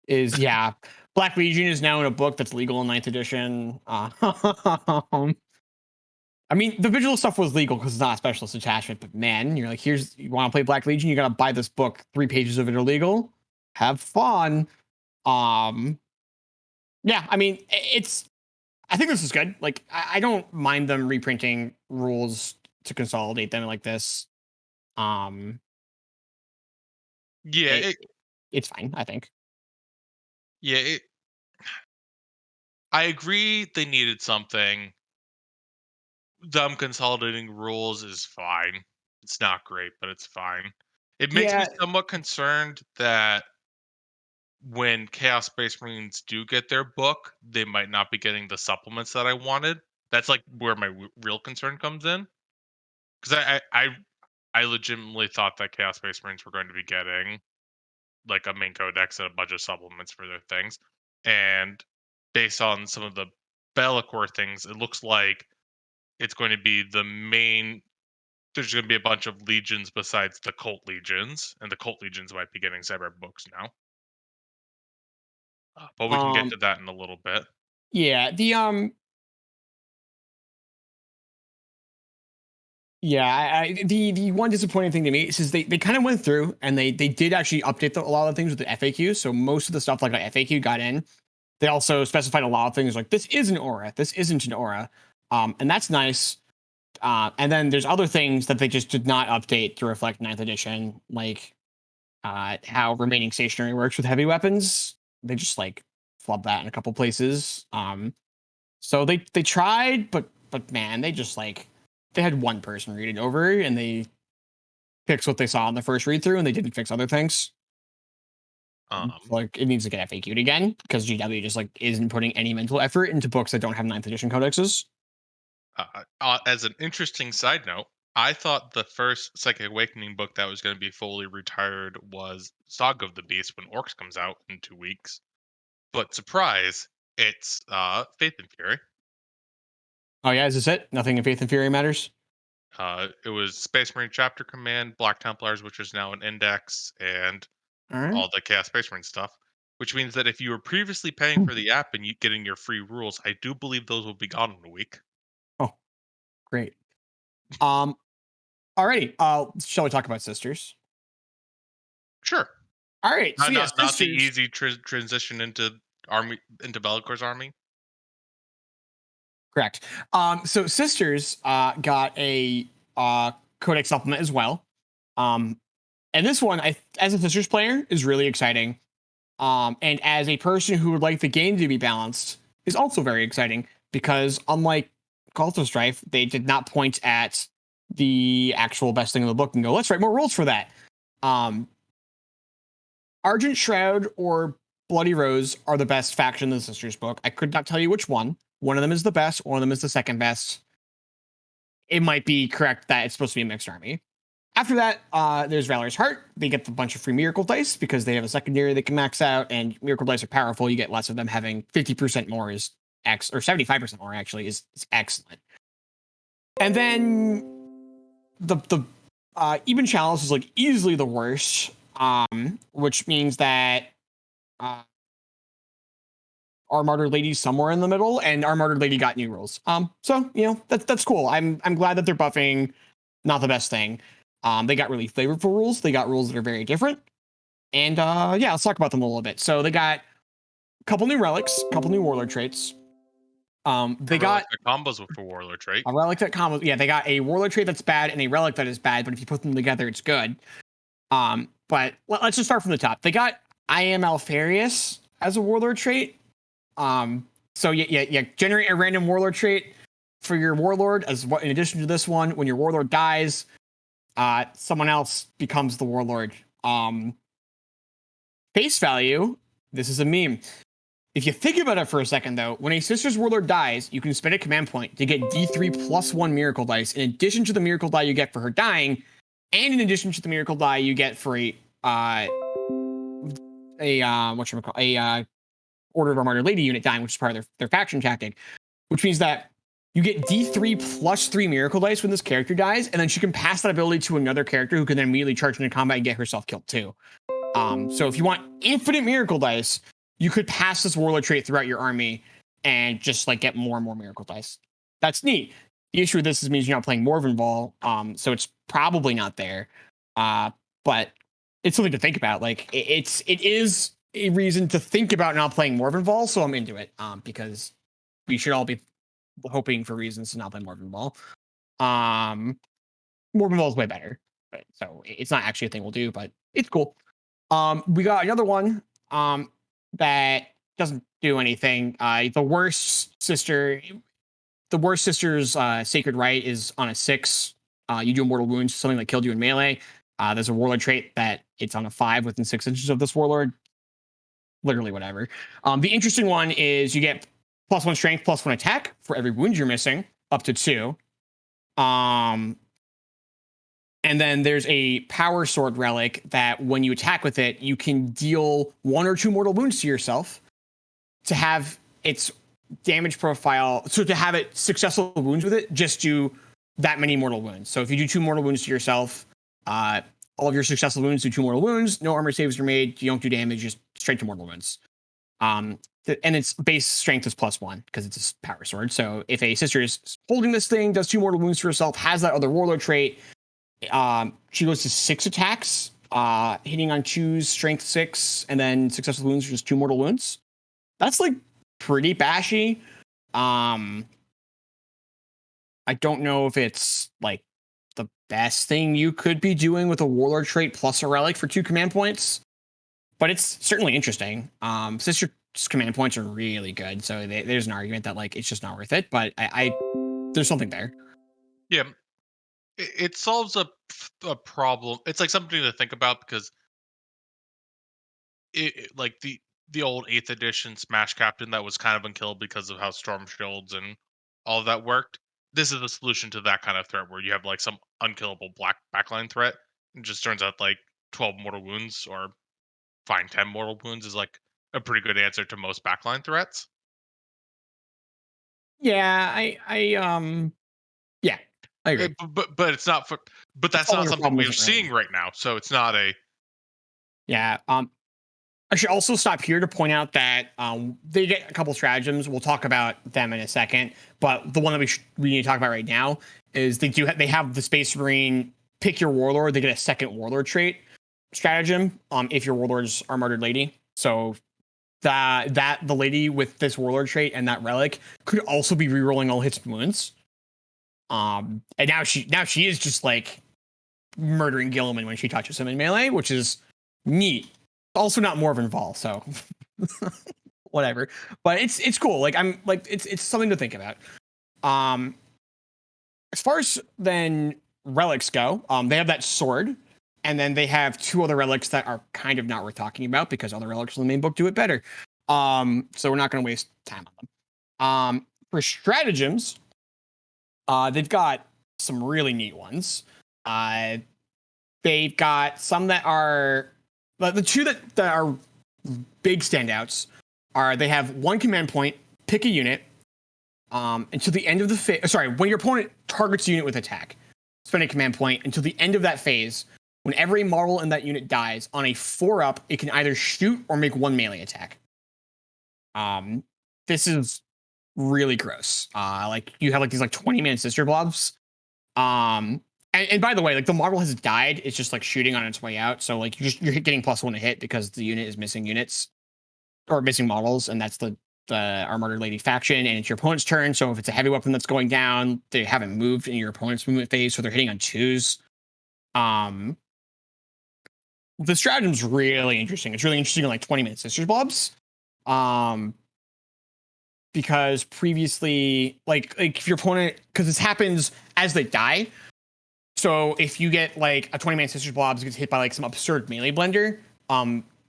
is yeah. Black Legion is now in a book that's legal in ninth edition. I mean, the visual stuff was legal because it's not a specialist attachment, but man, you're like, here's you want to play Black Legion, you gotta buy this book. 3 pages of it are legal. Have fun. Um, yeah, I mean, it's. I think this is good. Like, I don't mind them reprinting rules to consolidate them like this. Um,
Yeah,
it, it's fine. I think.
yeah, I agree they needed something. Them consolidating rules is fine. It's not great, but it's fine. It makes me
Yeah,
somewhat concerned that when Chaos Space Marines do get their book, they might not be getting the supplements that I wanted. That's like where my real concern comes in, because I legitimately thought that Chaos Space Marines were going to be getting like a main codex and a bunch of supplements for their things, and based on some of the Bellicor things, it looks like it's going to be the main. There's going to be a bunch of legions besides the cult legions, and the cult legions might be getting separate books now. But we can get
um,
to that in a little bit.
yeah, yeah, the one disappointing thing to me is they kind of went through and they did actually update a lot of things with the FAQ. So most of the stuff like the FAQ got in. They also specified a lot of things like this is an aura, this isn't an aura, and that's nice. And then there's other things that they just did not update to reflect ninth edition, like how remaining stationary works with heavy weapons. They just like flub that in a couple places. So they tried, but man, they just like they had one person read it over and they fix what they saw in the first read through, and they didn't fix other things.
Um,
Like it needs to get FAQ'd again because GW just like isn't putting any mental effort into books that don't have 9th edition codexes.
as an interesting side note, I thought the first Psychic Awakening book that was going to be fully retired was Saga of the Beast when Orcs comes out in 2 weeks. But surprise, it's Faith and Fury.
Oh yeah, is this it? Nothing in Faith and Fury matters.
It was Space Marine Chapter Command, Black Templars, which is now an index, and
All right.
all the Chaos Space Marine stuff. Which means that if you were previously paying for the app and you getting your free rules, I do believe those will be gone in a week.
Oh, great. Alrighty. Shall we talk about sisters?
Sure.
All right. So yeah,
Not the
sisters.
easy transition into Bellacor's army.
Correct. So sisters got a codex supplement as well. And this one, as a sisters player, is really exciting. And as a person who would like the game to be balanced, is also very exciting because unlike Cult of Strife, they did not point at the actual best thing in the book and go, let's write more rules for that. Argent Shroud or Bloody Rose are the best faction in the sisters book. I could not tell you which one. One of them is the best. One of them is the second best. It might be correct that it's supposed to be a mixed army. After that, there's Valor's Heart. They get a bunch of free Miracle Dice because they have a secondary they can max out, and Miracle Dice are powerful. You get less of them. Having 50% more is X, or 75% more actually is excellent. And then the Even Chalice is like easily the worst, which means that our Martyred Lady's somewhere in the middle, and our Martyred Lady got new rules. So that's cool. I'm glad that they're buffing not the best thing. They got really flavorful rules. They got rules that are very different. And yeah, let's talk about them a little bit. So they got a couple new relics, a couple new warlord traits. They got
the combos with the warlord trait.
a relic that combos. Yeah, they got a warlord trait that's bad and a relic that is bad, but if you put them together, it's good. But let's just start from the top. They got I Am Alfarius as a warlord trait. So yeah, generate a random warlord trait for your warlord as what in addition to this one, when your warlord dies, someone else becomes the warlord. Face value, this is a meme. If you think about it for a second, though, when a Sister's Warlord dies, you can spend a command point to get D3 plus 1 Miracle Dice, in addition to the Miracle Die you get for her dying, and in addition to the Miracle Die you get for a Order of our Martyred Lady unit dying, which is part of their faction tactic, which means that you get D3 plus 3 Miracle Dice when this character dies, and then she can pass that ability to another character who can then immediately charge into combat and get herself killed too. So if you want infinite Miracle Dice, you could pass this warlord trait throughout your army and just like get more and more Miracle Dice. That's neat. The issue with this is means you're not playing Morvenval, so it's probably not there. But it's something to think about. Like it is a reason to think about not playing Morvenval, so I'm into it. Because we should all be hoping for reasons to not play Morvenval. Morvenval is way better, so it's not actually a thing we'll do, but it's cool. We got another one that doesn't do anything. The worst sister's sacred right is on a 6. You do mortal wounds, something that killed you in melee. There's a warlord trait that it's on a 5 within 6 inches of this warlord. Literally whatever. The interesting one is you get +1 strength, +1 attack for every wound you're missing, up to 2. And then there's a power sword relic that when you attack with it, you can deal 1 or 2 mortal wounds to yourself to have its damage profile. So to have it successful wounds with it, just do that many mortal wounds. So if you do 2 mortal wounds to yourself, all of your successful wounds do 2 mortal wounds. No armor saves are made. You don't do damage, just straight to mortal wounds. And its base strength is +1 because it's a power sword. So if a sister is holding this thing, does 2 mortal wounds to herself, has that other warlord trait, she goes to 6 attacks, hitting on choose strength 6, and then successful wounds are just 2 mortal wounds. That's like pretty bashy. I don't know if it's like the best thing you could be doing with a warlord trait plus a relic for 2 command points, but it's certainly interesting. Sister's command points are really good, so there's an argument that like it's just not worth it, but I there's something there.
Yeah. it solves a problem. It's like something to think about because like the old 8th edition Smash Captain that was kind of unkillable because of how Storm Shields and all of that worked. This is the solution to that kind of threat where you have like some unkillable black backline threat. It just turns out like 12 mortal wounds or fine 10 mortal wounds is like a pretty good answer to most backline threats.
Yeah, yeah, I agree.
But it's not for but that's not
Solving a
something
problem
we are
isn't
seeing
really.
right now. So it's not a
Yeah. I should also stop here to point out that they get a couple stratagems. We'll talk about them in a second, but the one that we need to talk about right now is they have the Space Marine pick your warlord. They get a second warlord trait stratagem. If your warlords are murdered lady, so that the lady with this warlord trait and that relic could also be rerolling all hits and wounds. And now she is just like murdering Gilliman when she touches him in melee, which is neat. Also not Morven Vol, so whatever. But it's cool. Like I'm like it's something to think about. Um, as far as then relics go, they have that sword, and then they have two other relics that are kind of not worth talking about because other relics in the main book do it better. So we're not going to waste time on them. For stratagems, they've got some really neat ones. Uh, they've got some that are the two that are big standouts are they have one command point, pick a unit, until the end of the phase. Sorry, when your opponent targets a unit with attack, spend a command point until the end of that phase. Whenever a model in that unit dies on a 4-up, it can either shoot or make one melee attack. This is really gross. Like you have like these like 20-man sister blobs. And by the way, like the model has died. It's just like shooting on its way out. So like you're getting +1 to hit because the unit is missing units or missing models, and that's the Armored Lady faction, and it's your opponent's turn. So if it's a heavy weapon that's going down, they haven't moved in your opponent's movement phase, so they're hitting on twos. Um, the stratagem's really interesting. It's really interesting in like 20-minute sisters blobs. Um, because previously, like if your opponent, because this happens as they die. So if you get like a 20-man sisters blobs gets hit by like some absurd melee blender,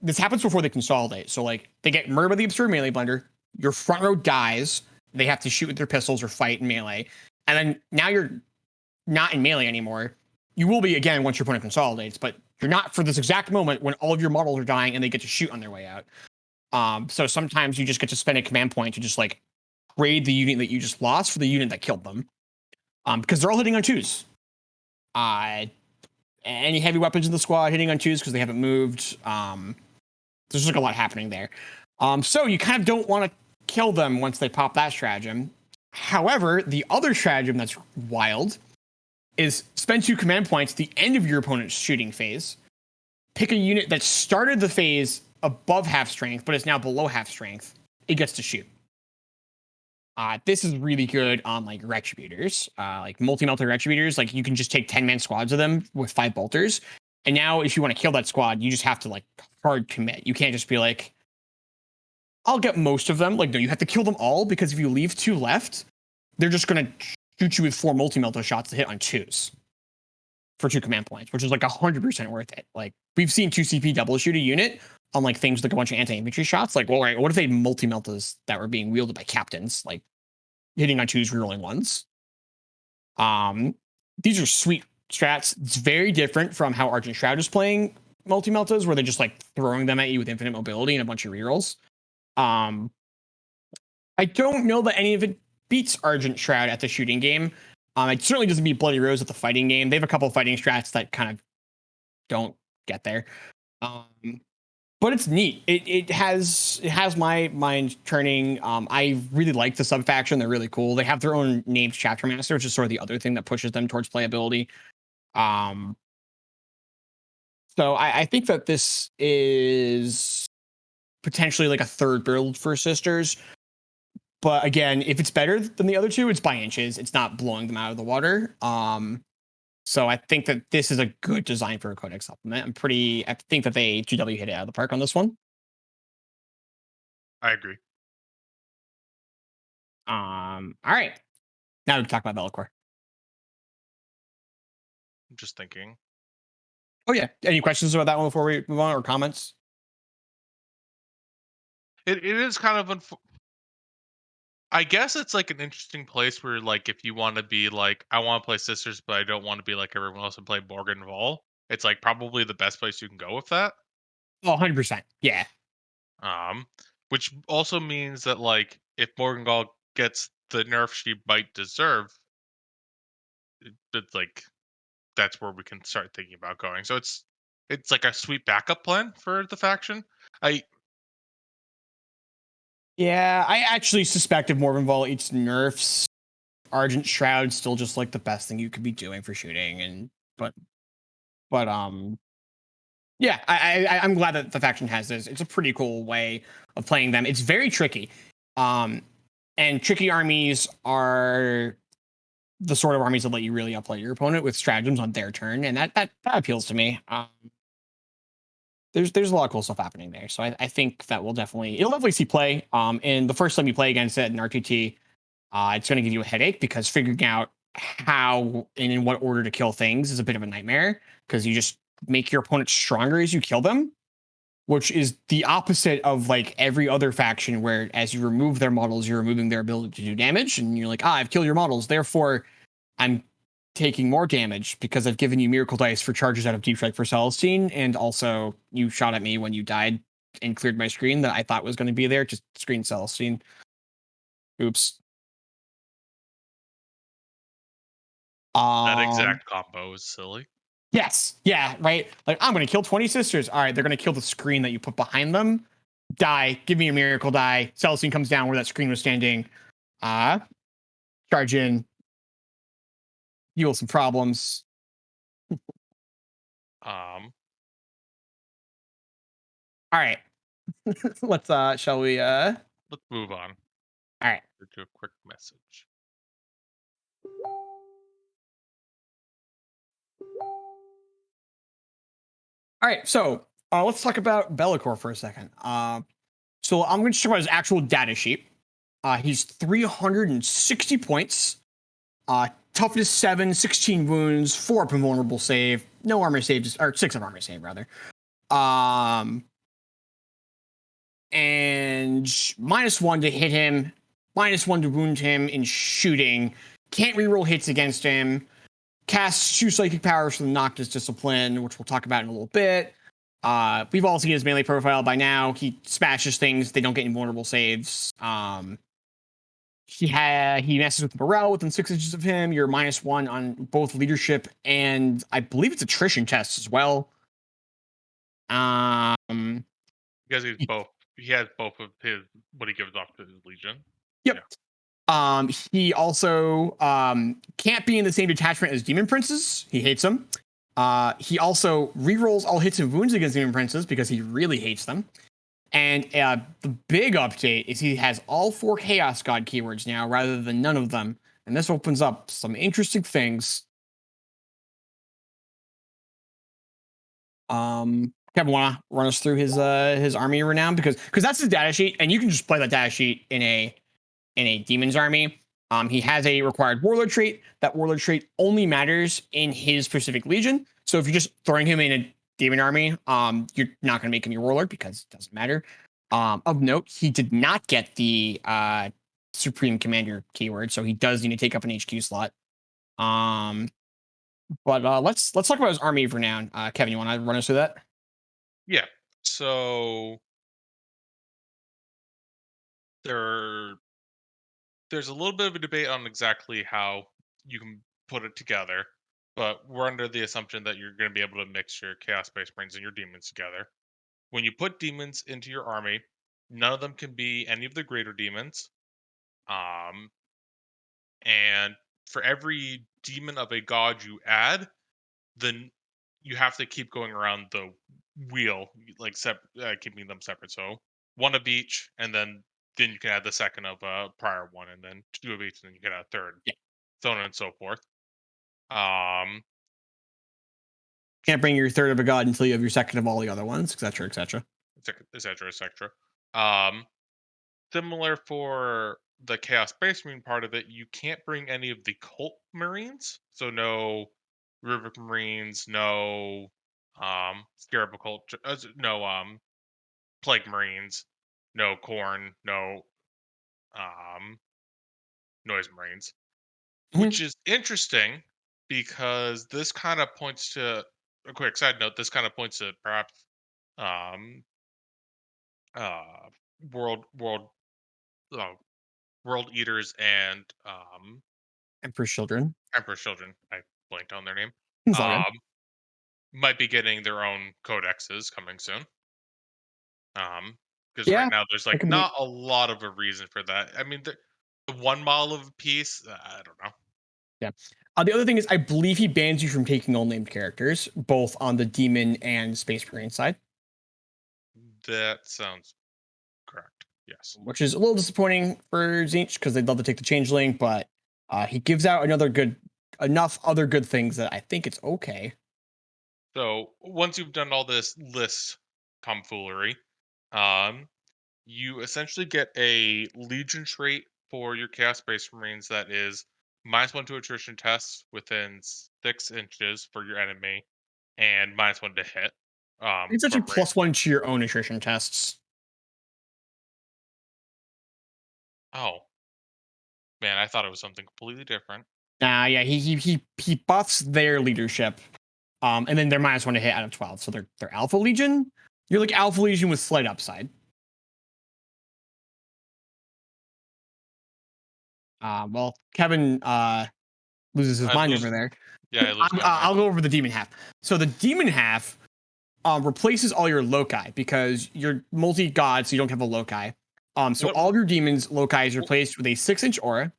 this happens before they consolidate. So like they get murdered by the absurd melee blender, your front row dies, they have to shoot with their pistols or fight in melee, and then now you're not in melee anymore. You will be again once your opponent consolidates, but you're not for this exact moment when all of your models are dying and they get to shoot on their way out. So sometimes you just get to spend a command point to just like trade the unit that you just lost for the unit that killed them. Because they're all hitting on twos. Any heavy weapons in the squad hitting on twos because they haven't moved. There's just like a lot happening there. So you kind of don't want to kill them once they pop that stratagem. However, the other stratagem that's wild is spend 2 command points at the end of your opponent's shooting phase. Pick a unit that started the phase above half strength, but is now below half strength. It gets to shoot. This is really good on like retributors, like multi-melter retributors. Like you can just take 10-man squads of them with 5 bolters. And now if you want to kill that squad, you just have to like hard commit. You can't just be like, I'll get most of them. Like, no, you have to kill them all because if you leave 2 left, they're just going to shoot you with 4 multi-melter shots to hit on twos for 2 command points, which is like 100% worth it. Like we've seen 2 CP double shoot a unit on like things with like a bunch of anti-infantry shots. Like, well, right, what if they had multi-meltas that were being wielded by captains? Like hitting on twos, rerolling ones. Um, these are sweet strats. It's very different from how Argent Shroud is playing multi-meltas, where they're just like throwing them at you with infinite mobility and a bunch of rerolls. Um, I don't know that any of it beats Argent Shroud at the shooting game. It certainly doesn't beat Bloody Rose at the fighting game. They have a couple of fighting strats that kind of don't get there. Um, but it's neat. It has my mind turning. I really like the sub faction. They're really cool. They have their own named chapter master, which is sort of the other thing that pushes them towards playability. Um, so I think that this is potentially like a third build for sisters. But again, if it's better than the other two, it's by inches. It's not blowing them out of the water. So I think that this is a good design for a codex supplement. I think that they GW hit it out of the park on this one.
I agree.
All right. Now we can talk about Bellacore.
I'm just thinking.
Oh yeah. Any questions about that one before we move on, or comments?
It is kind of I guess it's like an interesting place where like if you want to be like I want to play Sisters, but I don't want to be like everyone else and play Morgan Vol. It's like probably the best place you can go with that.
Oh, 100%. Yeah.
Um, which also means that like if Morgan Gall gets the nerf she might deserve, it's like that's where we can start thinking about going. So it's like a sweet backup plan for the faction. I
Yeah, I actually suspect if Morvenval eats nerfs, Argent Shroud's still just like the best thing you could be doing for shooting. And but but yeah, I'm glad that the faction has this. It's a pretty cool way of playing them. It's very tricky. Um and tricky armies are the sort of armies that let you really outplay your opponent with stratagems on their turn, and that appeals to me. There's a lot of cool stuff happening there, so I think that it'll definitely see play. And the first time you play against it in RTT, it's going to give you a headache because figuring out how and in what order to kill things is a bit of a nightmare because you just make your opponent stronger as you kill them, which is the opposite of like every other faction where as you remove their models, you're removing their ability to do damage. And you're like, I've killed your models. Therefore, I'm taking more damage because I've given you miracle dice for charges out of Deep Strike for Celestine. And also you shot at me when you died and cleared my screen that I thought was going to be there. Just screen Celestine. Oops.
that
Um,
exact combo is silly.
Yes. Yeah. Right. Like I'm going to kill 20 sisters. All right. They're going to kill the screen that you put behind them. Die. Give me a miracle die. Celestine comes down where that screen was standing. Uh, Charge in. Heal some problems.
Um,
All right. Let's, shall we,
let's move on
all right.
to a quick message.
All right. So, let's talk about Bellicor for a second. So I'm going to talk about his actual data sheet. He's 360 points. Toughness 7, 16 wounds, 4 up invulnerable save, no armor save, or 6 of armor save, rather. Um, and -1 to hit him, -1 to wound him in shooting. Can't reroll hits against him. Casts 2 psychic powers from the Noctis Discipline, which we'll talk about in a little bit. We've all seen his melee profile by now. He smashes things; they don't get invulnerable saves. He messes with morale within 6 inches of him. You're -1 on both leadership and I believe it's attrition tests as well. Um,
Because he has both of his what he gives off to his legion.
yep.
Yeah.
He also can't be in the same detachment as demon princes. He hates them. He also rerolls all hits and wounds against demon princes because he really hates them. And the big update is he has all 4 chaos god keywords now rather than none of them. And this opens up some interesting things. Kevin, wanna run us through his army renown because that's his data sheet, and you can just play that data sheet in a demon's army. He has a required warlord trait. That warlord trait only matters in his specific legion. So if you're just throwing him in a demon army, you're not going to make him your warlord because it doesn't matter. Of note, he did not get the supreme commander keyword, so he does need to take up an HQ slot. Um, but let's talk about his army for now. Kevin, you want to run us through that?
Yeah. So there there's a little bit of a debate on exactly how you can put it together, but we're under the assumption that you're going to be able to mix your chaos space marines and your demons together. When you put demons into your army, none of them can be any of the greater demons. Um, and for every demon of a god you add, then you have to keep going around the wheel, like keeping them separate. So one of each, and then you can add the second of a prior one, and then two of each, and then you can add a third,
Yeah.
so on and so forth. Um,
Can't bring your third of a god until you have your second of all the other ones, etc., etc.
et cetera, et cetera. Um, similar for the Chaos Space Marine part of it, you can't bring any of the cult marines. So no River Marines, no Scarab Culture, no Plague Marines, no Corn, no um Noise Marines,
Mhm.
which is interesting because this kind of points to a quick side note. This kind of points to perhaps um uh world uh, world eaters and
Emperor's Children.
Emperor's Children. I blanked on their name.
It's all good.
Um, might be getting their own codexes coming soon. Because right
Yeah,
now there's
that
like
could be.
not a lot of a reason for that. I mean, the one model of a piece. I don't know.
Yeah. The other thing is, I believe he bans you from taking all named characters, both on the Demon and Space Marine side,
That sounds correct. Yes.
which is a little disappointing for Zinch because they'd love to take the Changeling, but he gives out enough other good things that I think it's okay.
So once you've done all this list tomfoolery, um, you essentially get a Legion trait for your Chaos Space Marines that is -1 to attrition tests within 6 inches for your enemy, and -1 to hit.
It's actually
From range.
+1 to your own attrition tests.
Oh man, I thought it was something completely different.
Yeah, he buffs their leadership, and then they're -1 to hit out of 12, so they're Alpha Legion. You're like Alpha Legion with slight upside. Well, Kevin loses his
I
mind over
lose.
there.
Yeah, I lose my mind.
I'll go over the demon half. So the demon half replaces all your loci because you're multi god, so you don't have a loci. So
What?
all of your demons loci is replaced with a 6-inch aura.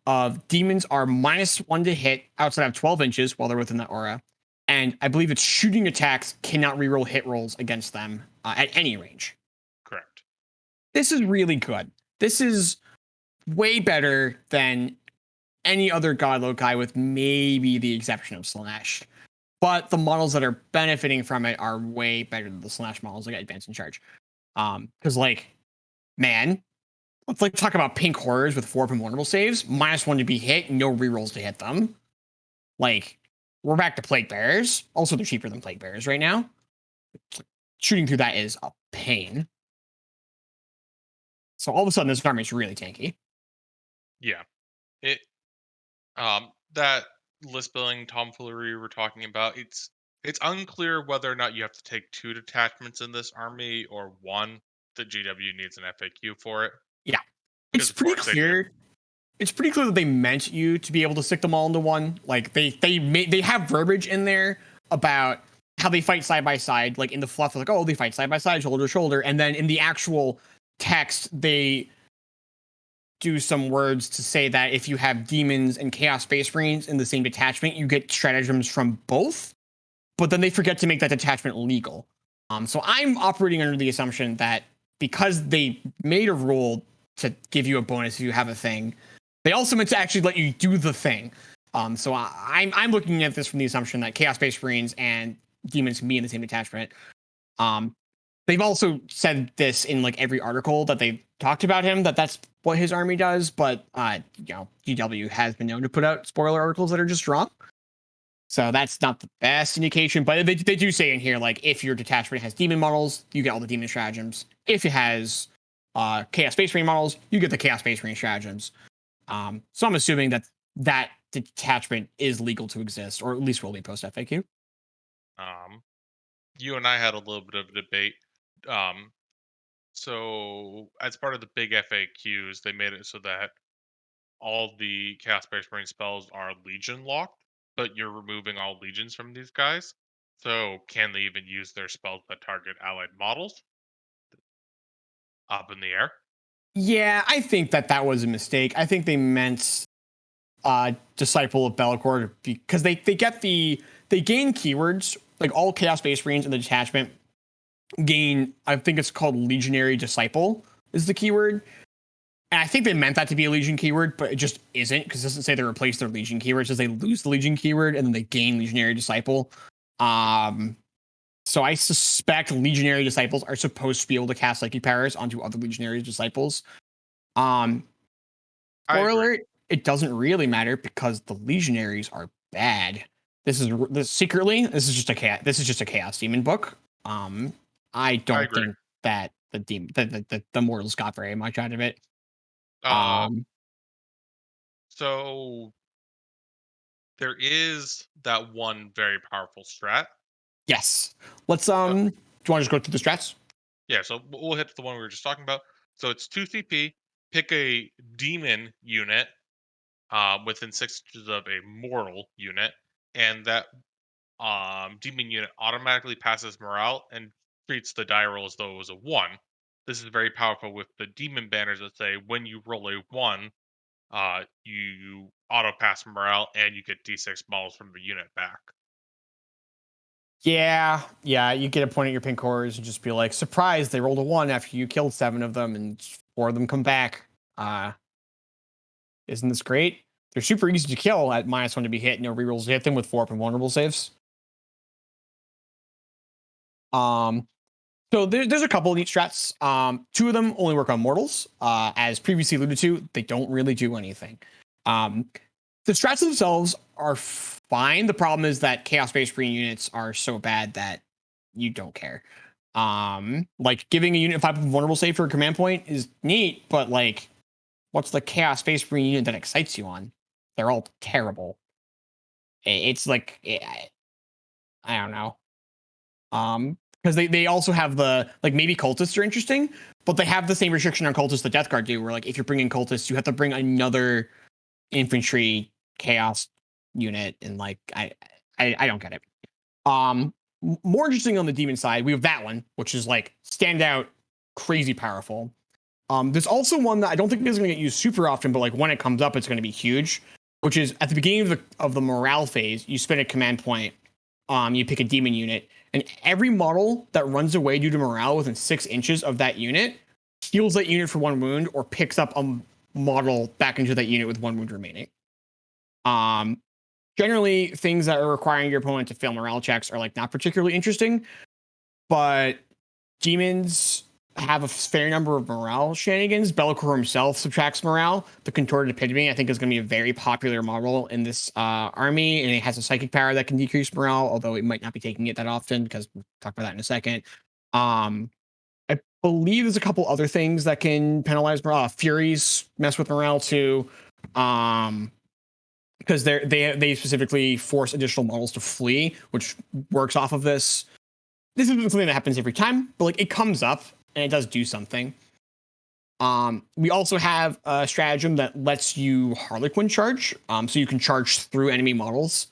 Of demons are -1 to hit outside of 12 inches while they're within that aura, and I believe its shooting attacks cannot reroll hit rolls against them at any range.
Correct.
This is really good. This is way better than any other god loci, with maybe the exception of Slash. But the models that are benefiting from it are way better than the Slash models that got advanced in charge. Because man, let's talk about pink horrors with 4 vulnerable saves, -1 to be hit, no rerolls to hit them. Like, we're back to plague bearers. Also, they're cheaper than plague bearers right now. Shooting through that is a pain. So all of a sudden, this army is really tanky.
Yeah. It that list building tomfoolery we're talking about, it's unclear whether or not you have to take 2 detachments in this army or 1. The GW needs an FAQ for it,
Yeah,
because
it's
of
pretty
course they did.
clear. It's pretty clear that they meant you to be able to stick them all into one. Like they have verbiage in there about how they fight side by side. Like in the fluff, like, oh, they fight side by side, shoulder to shoulder, and then in the actual text, they do some words to say that if you have demons and chaos space marines in the same detachment, you get stratagems from both. But then they forget to make that detachment legal. So I'm operating under the assumption that because they made a rule to give you a bonus if you have a thing, they also meant to actually let you do the thing. So I'm looking at this from the assumption that Chaos Space Marines and demons can be in the same detachment. Um, they've also said this in like every article that they've talked about him, that that's what his army does. But GW has been known to put out spoiler articles that are just wrong. So that's not the best indication, but they do say in here, like, if your detachment has demon models, you get all the demon stratagems. If it has Chaos Space Marine models, you get the Chaos Space Marine stratagems. So I'm assuming that that detachment is legal to exist, or at least will be post FAQ.
Um, you and I had a little bit of a debate. Um, so as part of the big FAQs, they made it so that all the Chaos Space Marine spells are Legion locked, but you're removing all legions from these guys. So can they even use their spells that target allied models? Up in the air.
Yeah, I think that was a mistake. I think they meant Disciple of Bellicor because they gain keywords, like all Chaos Space Marines in the detachment gain, I think it's called Legionary Disciple is the keyword. And I think they meant that to be a Legion keyword, but it just isn't, because it doesn't say they replace their Legion keyword. It says they lose the Legion keyword and then they gain Legionary Disciple. Um, so I suspect Legionary Disciples are supposed to be able to cast Psychic powers onto other Legionary Disciples. Um,
I
Spoiler
agree.
alert, it doesn't really matter because the Legionaries are bad. this secretly. This is just a cat. This is just a chaos demon book. I
I
don't
agree.
think that the mortals got very much out of it.
Um,
Um,
so there is that one very powerful strat.
yes. Let's
Uh,
do you want to just go through the strats?
yeah, so we'll hit the one we were just talking about. So it's 2 CP. Pick a demon unit within 6 inches of a mortal unit, and that demon unit automatically passes morale and treats the die roll as though it was a 1. This is very powerful with the demon banners that say when you roll a 1, you auto pass morale and you get D6 models from the unit back.
Yeah, yeah. You get a point at your pink cores and just be like, surprise! They rolled a 1 after you killed 7 of them, and 4 of them come back. Isn't this great? They're super easy to kill at -1 to be hit. No rerolls to hit them with 4 up and vulnerable saves. Um, so there's a couple of neat strats. 2 of them only work on mortals. As previously alluded to, they don't really do anything. Um, the strats themselves are fine. The problem is that chaos-based green units are so bad that you don't care. Like giving a unit 5 vulnerable save for a command point is neat, but like, what's the chaos-based green unit that excites you on? They're all terrible. It's like I don't know. Because they also have the like maybe cultists are interesting, but they have the same restriction on cultists the Death Guard do, where like if you're bringing cultists, you have to bring another infantry chaos unit, and like I don't get it. More interesting on the demon side, we have that one, which is like standout, crazy powerful. There's also one that I don't think is going to get used super often, but like when it comes up, it's going to be huge. Which is at the beginning of the morale phase, you spend a command point. You pick a demon unit, and every model that runs away due to morale within 6 inches of that unit heals that unit for 1 wound, or picks up a model back into that unit with 1 wound remaining. Um, Generally, things that are requiring your opponent to fail morale checks are like not particularly interesting, but demons have a fair number of morale shenanigans. Bellicor himself subtracts morale. The Contorted Epitome, I think, is going to be a very popular model in this army, and it has a psychic power that can decrease morale, although it might not be taking it that often, because we'll talk about that in a second. I believe there's a couple other things that can penalize morale. Furies mess with morale too, because they specifically force additional models to flee, which works off of this. This isn't something that happens every time, but like it comes up and it does do something. We also have a stratagem that lets you Harlequin charge, so you can charge through enemy models.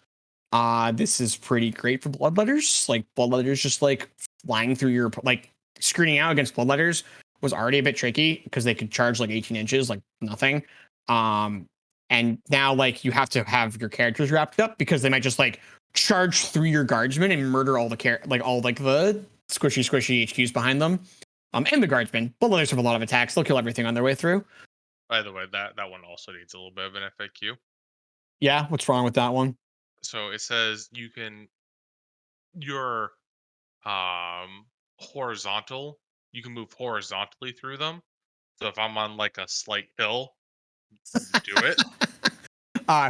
This is pretty great for bloodletters. Like bloodletters, just like flying through your like screening out against bloodletters was already a bit tricky because they could charge like 18 inches, like nothing. And now like you have to have your characters wrapped up because they might just like charge through your guardsmen and murder all the all like the squishy HQs behind them. And the guardsmen. Bloodletters have a lot of attacks. They'll kill everything on their way through.
By the way, that one also needs a little bit of an FAQ.
Yeah, what's wrong with that one?
So it says your horizontal, you can move horizontally through them. So if I'm on like a slight hill, do it.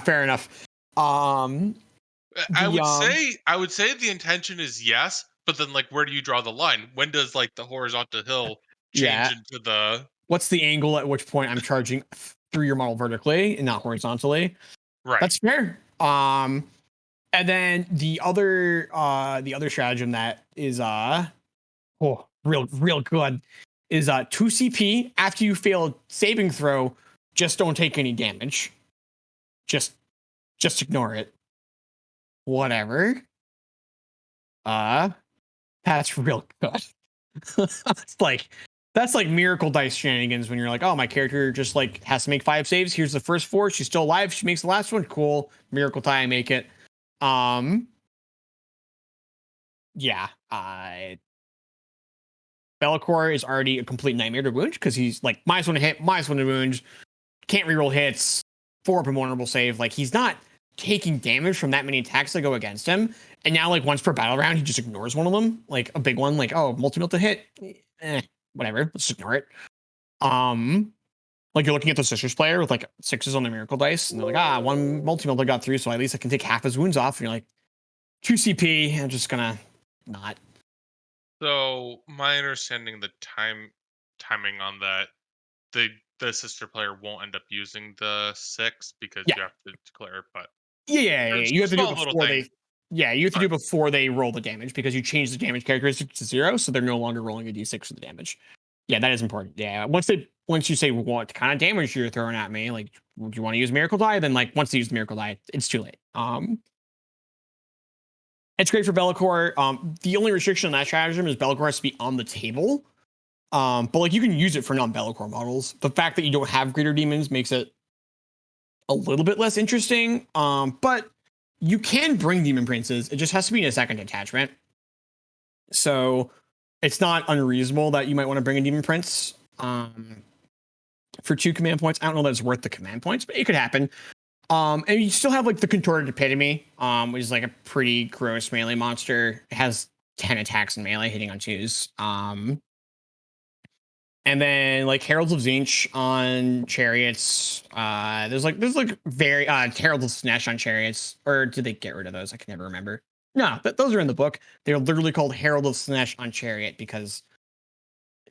Fair enough. Um,
I
the
would say the intention is yes, but then like where do you draw the line? When does like the horizontal hill change
Yeah.
into the
What's the angle at which point I'm charging through your model vertically and not horizontally?
right?
That's fair. And then the other stratagem that is real good is 2 CP after you fail a saving throw. Just don't take any damage. Just ignore it. Whatever. Uh, that's real good. It's like that's like miracle dice shenanigans when you're like, oh, my character just like has to make 5 saves. Here's the first 4. She's still alive. She makes the last one. Cool. Miracle tie. I make it. Um, yeah. Bellicor is already a complete nightmare to wound because he's like -1 to hit, -1 to wound, can't reroll hits, 4 up and vulnerable save. Like he's not taking damage from that many attacks that go against him. And now, like once per battle round, he just ignores one of them, like a big one, like oh, multi-mill to hit, whatever, let's ignore it. Um, like you're looking at the Sisters player with like 6s on the miracle dice, and they're like, one multi-mill that got through, so at least I can take half his wounds off. And you're like, 2 CP. I'm just gonna not.
So my understanding, the timing on that, the sister player won't end up using the 6 because
Yeah.
you have to declare. But
Yeah.
there's
You
some
have to do it
small little
before
thing.
they. Yeah, you have to do
Sorry.
it before they roll the damage because you change the damage characteristic to 0, so they're no longer rolling a d6 for the damage. Yeah, that is important. Yeah, once you say what kind of damage you're throwing at me, like, do you want to use Miracle Die? Then like once they use the Miracle Die, it's too late. It's great for Be'lakor. The only restriction on that stratagem is Be'lakor has to be on the table. But like you can use it for non-Be'lakor models. The fact that you don't have greater demons makes it a little bit less interesting. But you can bring demon princes. It just has to be in a second attachment. So it's not unreasonable that you might want to bring a demon prince. For 2 command points. I don't know that it's worth the command points, but it could happen. And you still have like the contorted epitome, which is like a pretty gross melee monster. It has 10 attacks in melee, hitting on 2s. And then like Heralds of Zinch on chariots. There's like very Heralds of Snesh on chariots. Or did they get rid of those? I can never remember. No, those are in the book. They're literally called Herald of Snesh on chariot because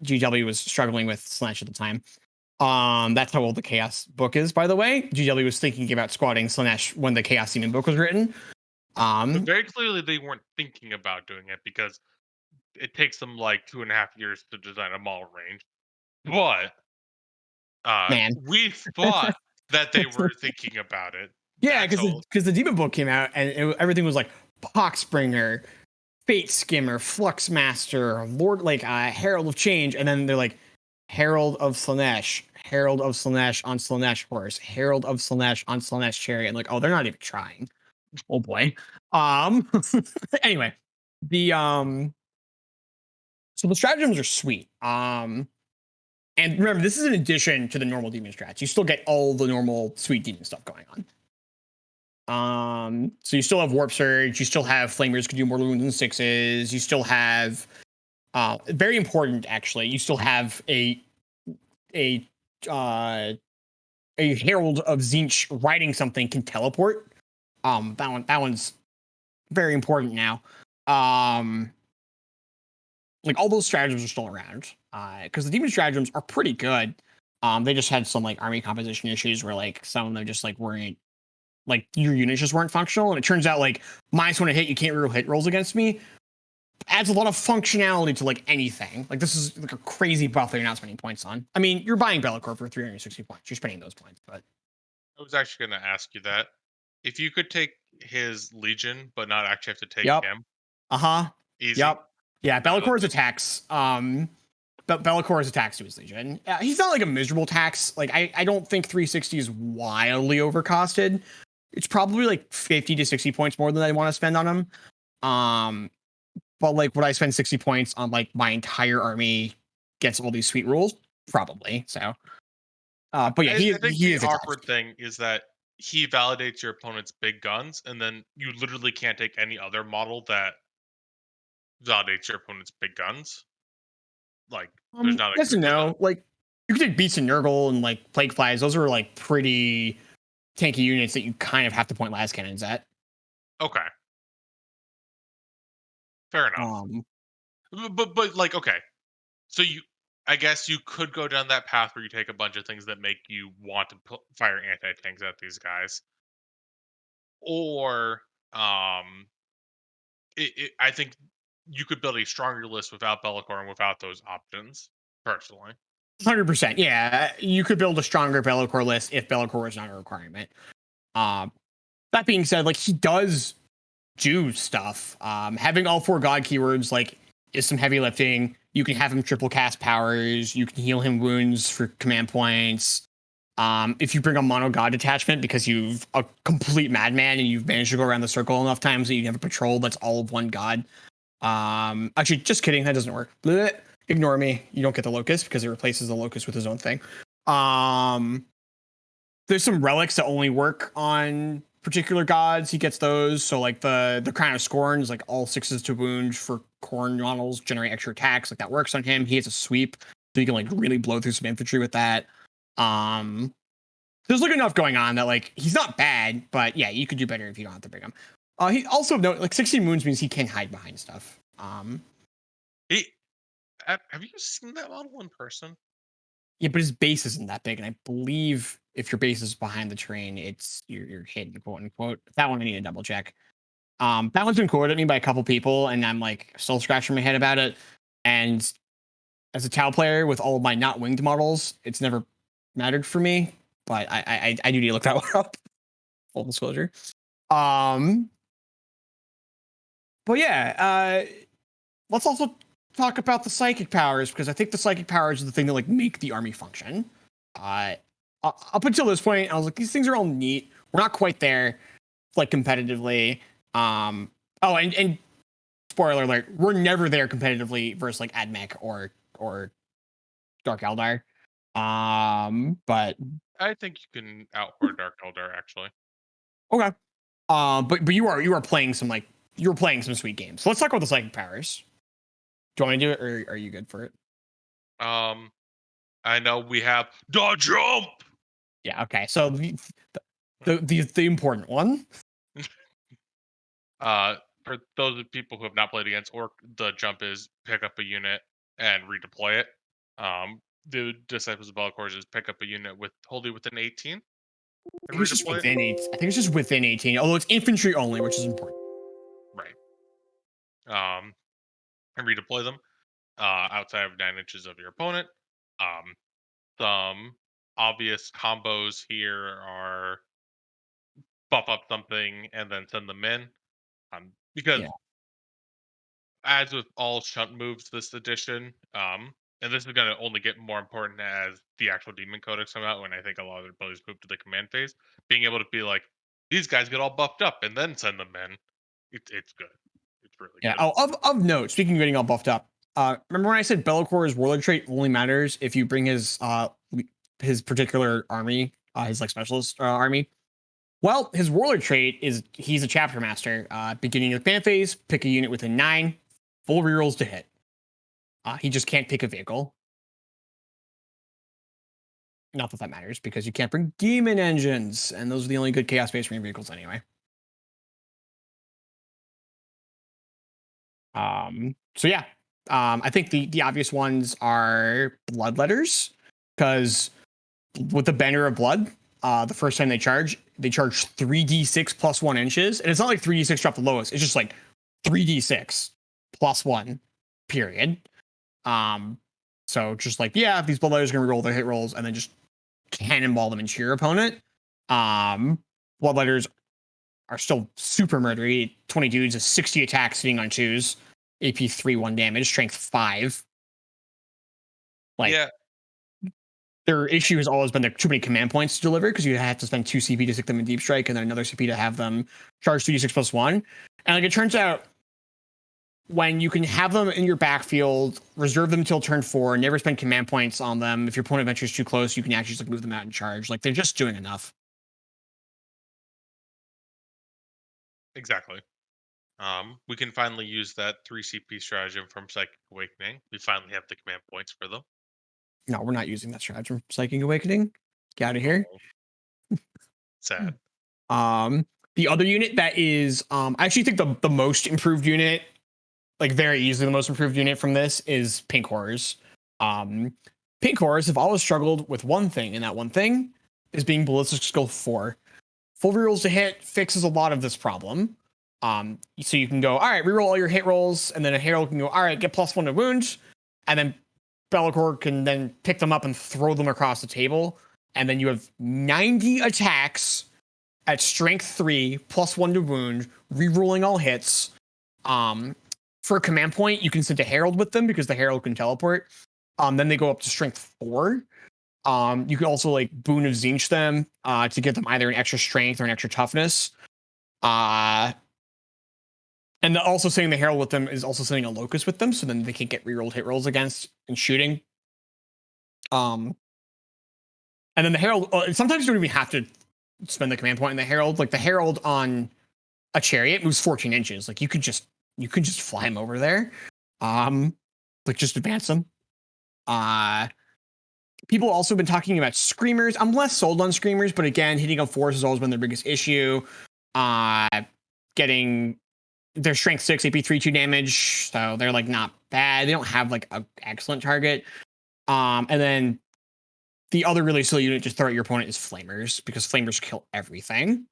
GW was struggling with Slash at the time. That's how old the Chaos book is, by the way. GW was thinking about squatting Slanesh when the Chaos Demon book was written.
But very clearly, they weren't thinking about doing it because it takes them like 2.5 years to design a model range. But
Man,
we thought that they were thinking about it.
yeah,
That's
because
how.
the Demon book came out and everything was like Poxbringer, Fate Skimmer, Flux Master, Lord, like Herald of Change, and then they're like Herald of Slanesh, Herald of Slanesh on Slanesh horse, Herald of Slanesh on Slanesh chariot. And like, oh, they're not even trying. Oh boy. Um. Anyway, the so the stratagems are sweet. And remember, this is in addition to the normal demon strats. You still get all the normal sweet demon stuff going on. So you still have Warp Surge, you still have Flamers can do more wounds than 6s, you still have very important actually, you still have a uh a Herald of Zinch riding something can teleport. That one's very important now. Um like all those stratagems are still around. Because the demon stratagems are pretty good. They just had some like army composition issues where like some of them just like weren't like your units just weren't functional. And it turns out like -1 to hit, you can't reroll hit rolls against me. Adds a lot of functionality to like anything. Like this is like a crazy buff that you're not spending points on. I mean, you're buying Be'lakor for 360 points. You're spending those points, but
I was actually going to ask you that. If you could take his Legion, but not actually have to take
yep.
him,
Uh-huh.
easy.
Yep. Yeah,
No,
Bellacor's attacks. But Bellacor's attacks to his Legion. He's not like a miserable tax. Like I don't think 360 is wildly overcosted. It's probably like 50 to 60 points more than I want to spend on him. But like would I spend 60 points on like my entire army gets all these sweet rules? Probably. So but yeah,
I think
he
the
is a tax.
awkward thing is that he validates your opponent's big guns, and then you literally can't take any other model that validates your opponent's big guns. Like, there's not a
Yes and
there's not.
no. Like you could take Beats and Nurgle and like Plague Flies. Those are like pretty tanky units that you kind of have to point last cannons at.
Okay, fair enough.
Um,
But like, okay, so I guess you could go down that path where you take a bunch of things that make you want to fire anti tanks at these guys, or I think you could build a stronger list without Be'lakor and without those options. Personally,
100%. Yeah, you could build a stronger Be'lakor list if Be'lakor is not a requirement. Um, that being said, like he does do stuff. Having all 4 God keywords like is some heavy lifting. You can have him triple cast powers. You can heal him wounds for command points. If you bring a mono God detachment because you've a complete madman and you've managed to go around the circle enough times that you have a patrol that's all of 1 God. Actually, just kidding. That doesn't work. Blech. Ignore me. You don't get the locust because it replaces the locust with his own thing. There's some relics that only work on particular gods. He gets those. So like the crown of scorn is like all 6s to wound for corn models generate extra attacks. Like that works on him. He has a sweep, so you can like really blow through some infantry with that. There's like enough going on that like he's not bad, but yeah, you could do better if you don't have to bring him. He also like 16 wounds means he can hide behind stuff.
He, have you seen that model in person?
Yeah, but his base isn't that big, and I believe if your base is behind the terrain, it's you're hidden, quote unquote. That one I need to double check. That one's been quoted at me by a couple people, and I'm like still scratching my head about it. And as a Tau player with all of my not winged models, it's never mattered for me. But I do need to look that one up. Full disclosure. Um, but yeah, let's also talk about the psychic powers because I think the psychic powers are the thing that like make the army function. Uh, Up until this point, I was like, these things are all neat. We're not quite there, like competitively. Oh, and spoiler alert, we're never there competitively versus like Admech or Dark Eldar. But
I think you can outhor Dark Eldar actually.
okay. But you are playing some like you were playing some sweet games. So let's talk about the psychic powers. Do you want me to do it, or are you good for it?
I know we have the jump.
Yeah. Okay. So the important one.
For those people who have not played against Orc, the jump is pick up a unit and redeploy it. The Disciples of Bellicors is pick up a unit with wholly within 18
I
and
think it's just
redeploy it.
within eight. I think it's just within 18. Although it's infantry only, which is important.
Right. And redeploy them outside of 9 inches of your opponent. Some obvious combos here are buff up something and then send them in. Because
Yeah.
as with all shunt moves this edition, and this is going to only get more important as the actual Demon Codex come out, when I think a lot of their players move to the command phase. Being able to be like, these guys get all buffed up and then send them in, it's good. It's really
Yeah.
good.
Oh, of note, speaking of getting all buffed up, remember when I said Bellacor's warlord trait only matters if you bring his particular army, his like specialist army? Well, his warlord trait is he's a chapter master. Beginning of command phase, pick a unit within 9, full rerolls to hit. He just can't pick a vehicle. Not that that matters because you can't bring demon engines, and those are the only good chaos space marine vehicles anyway. So yeah, I think the obvious ones are bloodletters because with the banner of blood, the first time they charge 3d6 plus 1 inches, and it's not like 3d6 drop the lowest. It's just like 3d6 plus 1, period. So just like yeah, these bloodletters are gonna roll their hit rolls and then just cannonball them into your opponent. Bloodletters are still super murdery. 20 dudes, a 60 attack sitting on 2s, AP 3, 1 damage, strength 5. Like,
Yeah,
their issue has always been there too many command points to deliver because you have to spend 2 CP to stick them in deep strike and then another CP to have them charge 3d6 plus 1. And like it turns out, when you can have them in your backfield, reserve them until turn 4, never spend command points on them. If your opponent ventures too close, you can actually just like move them out and charge. Like they're just doing enough.
exactly. We can finally use that 3 CP stratagem from Psychic Awakening. We finally have the command points for them.
No, we're not using that stratagem. Psychic Awakening. Get out of here.
Oh, sad.
Um, the other unit that is, I actually think the most improved unit, like very easily the most improved unit from this, is Pink Horrors. Um, Pink Horrors have always struggled with one thing, and that one thing is being ballistic skill 4. Full rerolls to hit fixes a lot of this problem. So you can go, all right, reroll all your hit rolls, and then a herald can go, all right, get +1 to wounds, and then Be'lakor can then pick them up and throw them across the table, and then you have 90 attacks at strength 3 +1 to wound, rerolling all hits. For a command point, you can send a herald with them because the herald can teleport. Then they go up to strength 4. You can also like boon of Zinch them to give them either an extra strength or an extra toughness. And also sending the herald with them is also sending a locust with them, so then they can get rerolled hit rolls against and shooting. And then the herald. Sometimes you don't even have to spend the command point in the herald. Like the herald on a chariot moves 14 inches. Like you could just fly him over there. Like just advance them. People also been talking about screamers. I'm less sold on screamers, but again, hitting up force has always been their biggest issue. getting their strength 6, AP 3, 2 damage, so they're like not bad. They don't have like a excellent target. And then the other really silly unit just throw at your opponent is flamers because flamers kill everything.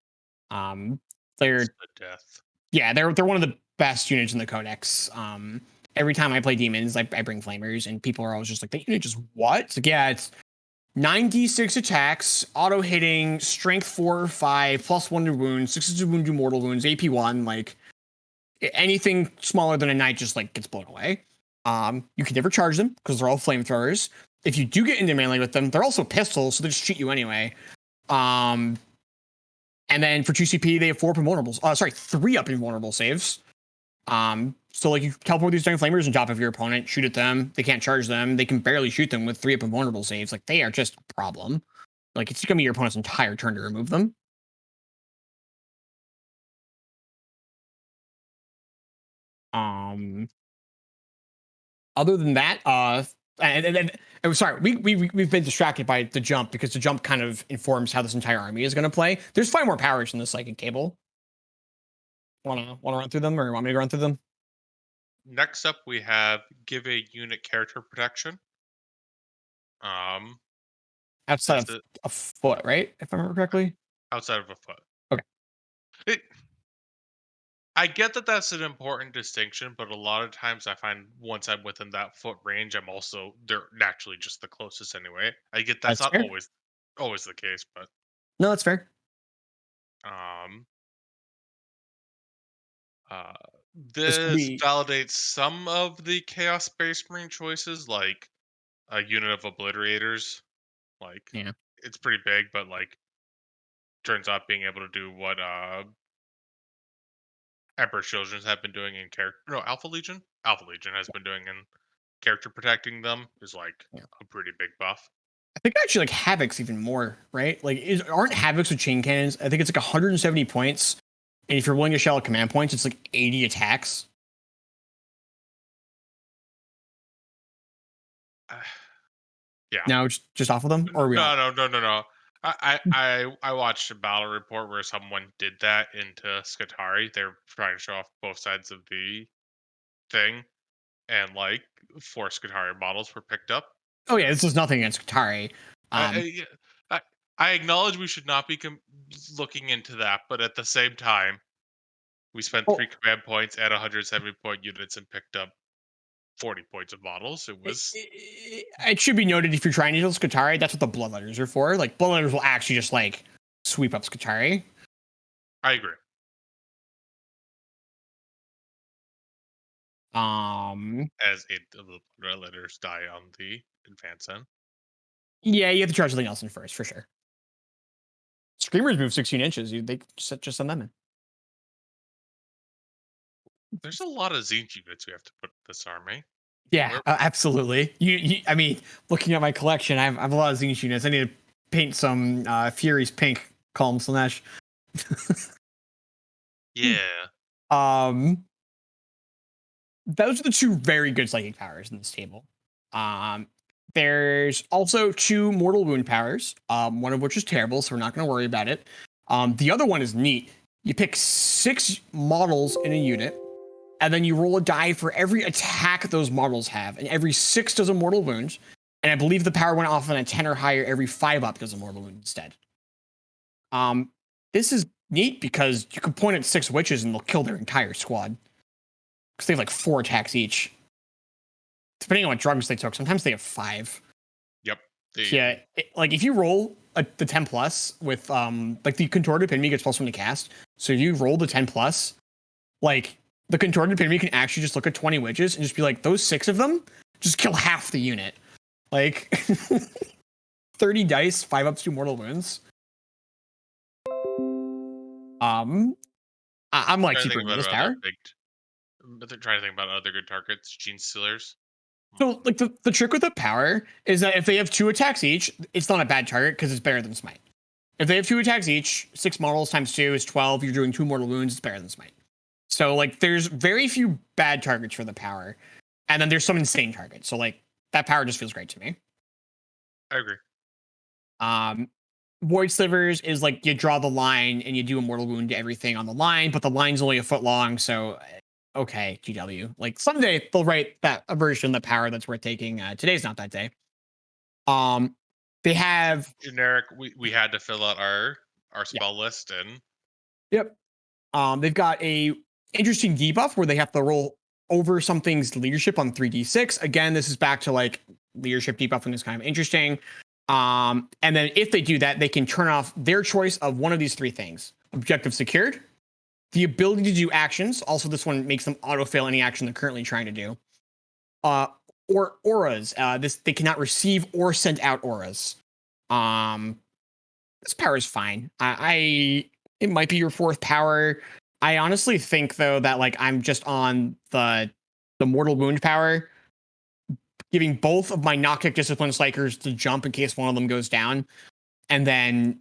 Um,
It's
they're
the death.
yeah, they're one of the best units in the codex. Every time I play demons, I bring flamers, and people are always just like, that unit just what? It's like, yeah, it's 96 attacks, auto hitting, strength 4 or 5, plus 1 to wounds, 6 to wound, do mortal wounds, AP 1. Like anything smaller than a knight just like gets blown away. You can never charge them because they're all flamethrowers. If you do get into melee with them, they're also pistols, so they just cheat you anyway. And then for 2 CP, they have 4 up invulnerables. Sorry, 3 up invulnerable saves. So like you teleport these giant flamers on top of your opponent, shoot at them. They can't charge them. They can barely shoot them with 3 up invulnerable saves. Like they are just a problem. Like it's gonna be your opponent's entire turn to remove them. Um, Other than that, sorry, we've been distracted by the jump because the jump kind of informs how this entire army is going to play. There's 5 more powers in the psychic table. Want to run through them, or want me to run through them?
Next up, we have give a unit character protection. Um,
Outside
this
of
is
a foot, right? If I remember correctly.
outside of a foot.
Okay,
It, I get that that's an important distinction, but a lot of times I find once I'm within that foot range, they're naturally just the closest anyway. I get that's
that's
not
fair.
always the case, but
No, that's fair.
um, uh,
This could
this
be
validates some of the Chaos Space Marine choices, like a unit of obliterators. Like
yeah.
it's pretty big, but like turns out being able to do what Emperor Children have been doing in character. No, Alpha Legion. Alpha Legion has been doing in character protecting them is like
Yeah.
a pretty big buff.
I think actually like Havoc's even more, right? Like, aren't Havoc's with chain cannons? I think it's like 170 points, and if you're willing to shell out command points, it's like 80 attacks.
Yeah.
Now, just off of them, or are we not?
No. I watched a battle report where someone did that into Skatari. They're trying to show off both sides of the thing, and like 4 Skatari models were picked up.
Oh yeah,
And
this is nothing against Qatari. Um,
yeah, I, I acknowledge we should not be looking into that, but at the same time, we spent
well,
3 command points and 170 point units and picked up 40 points of models. It was.
it should be noted if you're trying to heal Skitari, that's what the Bloodletters are for. Like Bloodletters will actually just like sweep up Skitari.
I agree.
Um,
As the letters die on the advance end.
yeah, you have to charge something else in first for sure. Screamers move 16 inches. They just send them in.
There's a lot of Zinj units we have to put in this army.
Yeah,
Where
absolutely. I mean, looking at my collection, I have a lot of Zinch units. I need to paint some Fury's pink. Calm Slanesh.
Yeah.
Um, those are the 2 very good psychic powers in this table. Um, there's also 2 mortal wound powers. One of which is terrible, so we're not going to worry about it. The other one is neat. You pick 6 models in a unit, and then you roll a die for every attack those models have, and every 6 does a mortal wound. And I believe the power went off on a 10 or higher. Every 5 up does a mortal wound instead. This is neat because you can point at 6 witches and they'll kill their entire squad because they have like 4 attacks each. Depending on what drugs they took, sometimes they have 5.
Yep.
Yeah, like if you roll the 10 plus with like the contorted pin me gets +1 to cast. So if you roll the 10 plus, like the contorted pin me can actually just look at 20 witches and just be like, those 6 of them just kill half the unit. Like 30 dice, 5 ups, 2 mortal wounds. I'm like
Trying to
super
think
into
about
this
other
power.
big. They're trying to think about other good targets. Gene Stealers.
So like the trick with the power is that if they have 2 attacks each, it's not a bad target because it's better than smite. If they have 2 attacks each, 6 models times 2 is 12. You're doing 2 mortal wounds, it's better than smite. So like there's very few bad targets for the power. And then there's some insane targets. So like that power just feels great to me.
I agree.
Um Void Slivers is like you draw the line and you do a mortal wound to everything on the line, but the line's only a foot long, so okay, GW. Like someday they'll write that a version of the power that's worth taking. Today's not that day. Um, they have
Generic. We had to fill out our
yeah,
spell list, and
yep. They've got a interesting debuff where they have to roll over something's leadership on 3d6. Again, this is back to like leadership debuffing is kind of interesting. And then if they do that, they can turn off their choice of one of these three things: objective secured, the ability to do actions. Also, this one makes them auto fail any action they're currently trying to do. Uh, or auras. This they cannot receive or send out auras. Um, this power is fine. I it might be your fourth power. I honestly think though that like I'm just on the mortal wound power, giving both of my knockkick discipline strikers to jump in case one of them goes down, and then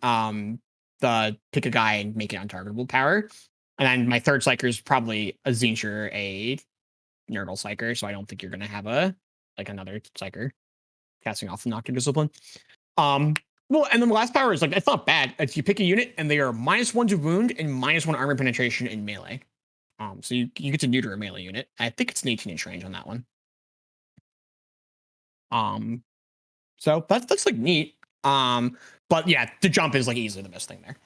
the pick a guy and make it untargetable power. And then my third psyker is probably a Zincher, a Nerdle psyker, so I don't think you're gonna have a like another psyker casting off the knockkick discipline. Um, well, and then the last power is like it's not bad. It's you pick a unit and they are -1 to wound and -1 armor penetration in melee. So you get to neuter a melee unit. I think it's an 18-inch range on that one. Um, so that's like neat. But yeah, the jump is like easily the best thing there.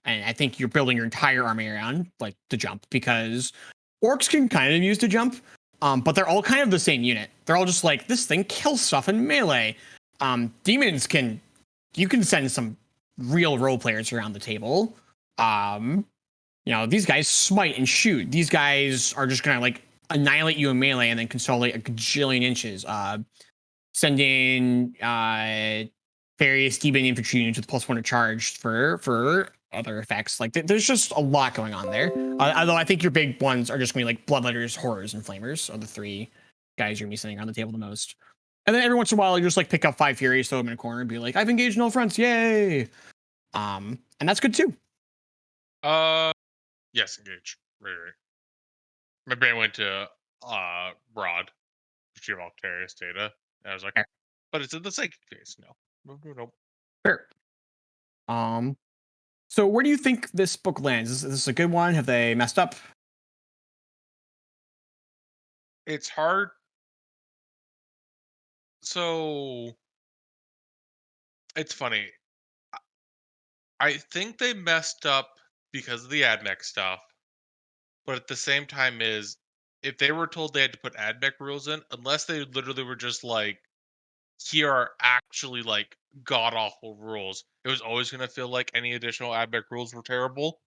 And I think you're building your entire army around like the jump because orcs can kind of use the jump, but they're all kind of the same unit. They're all just like this thing kills stuff in melee. Demons can you can send some real role players around the table. These guys smite and shoot. These guys are just gonna like annihilate you in melee and then consolidate a gajillion inches. Send in various demon infantry units with +1 to charge for other effects. Like there's just a lot going on there. Although I think your big ones are just gonna be like bloodletters, horrors, and flamers are the three guys you're gonna be sending around the table the most. And then every once in a while, you just like pick up 5 Furies, throw them in a corner, and be like, "I've engaged no fronts, yay!" And that's good too.
uh, yes, engage. Right. My brain went to Rod, Retrieve Alterius data. And I was like,
Fair.
but it's in the psychic phase. No. No.
Fair. Um, so where do you think this book lands? Is this a good one? Have they messed up?
It's hard. So it's funny. I think they messed up because of the AdMech stuff, but at the same time is if they were told they had to put AdMech rules in, unless they literally were just like, here are actually like god awful rules, it was always gonna feel like any additional AdMech rules were terrible.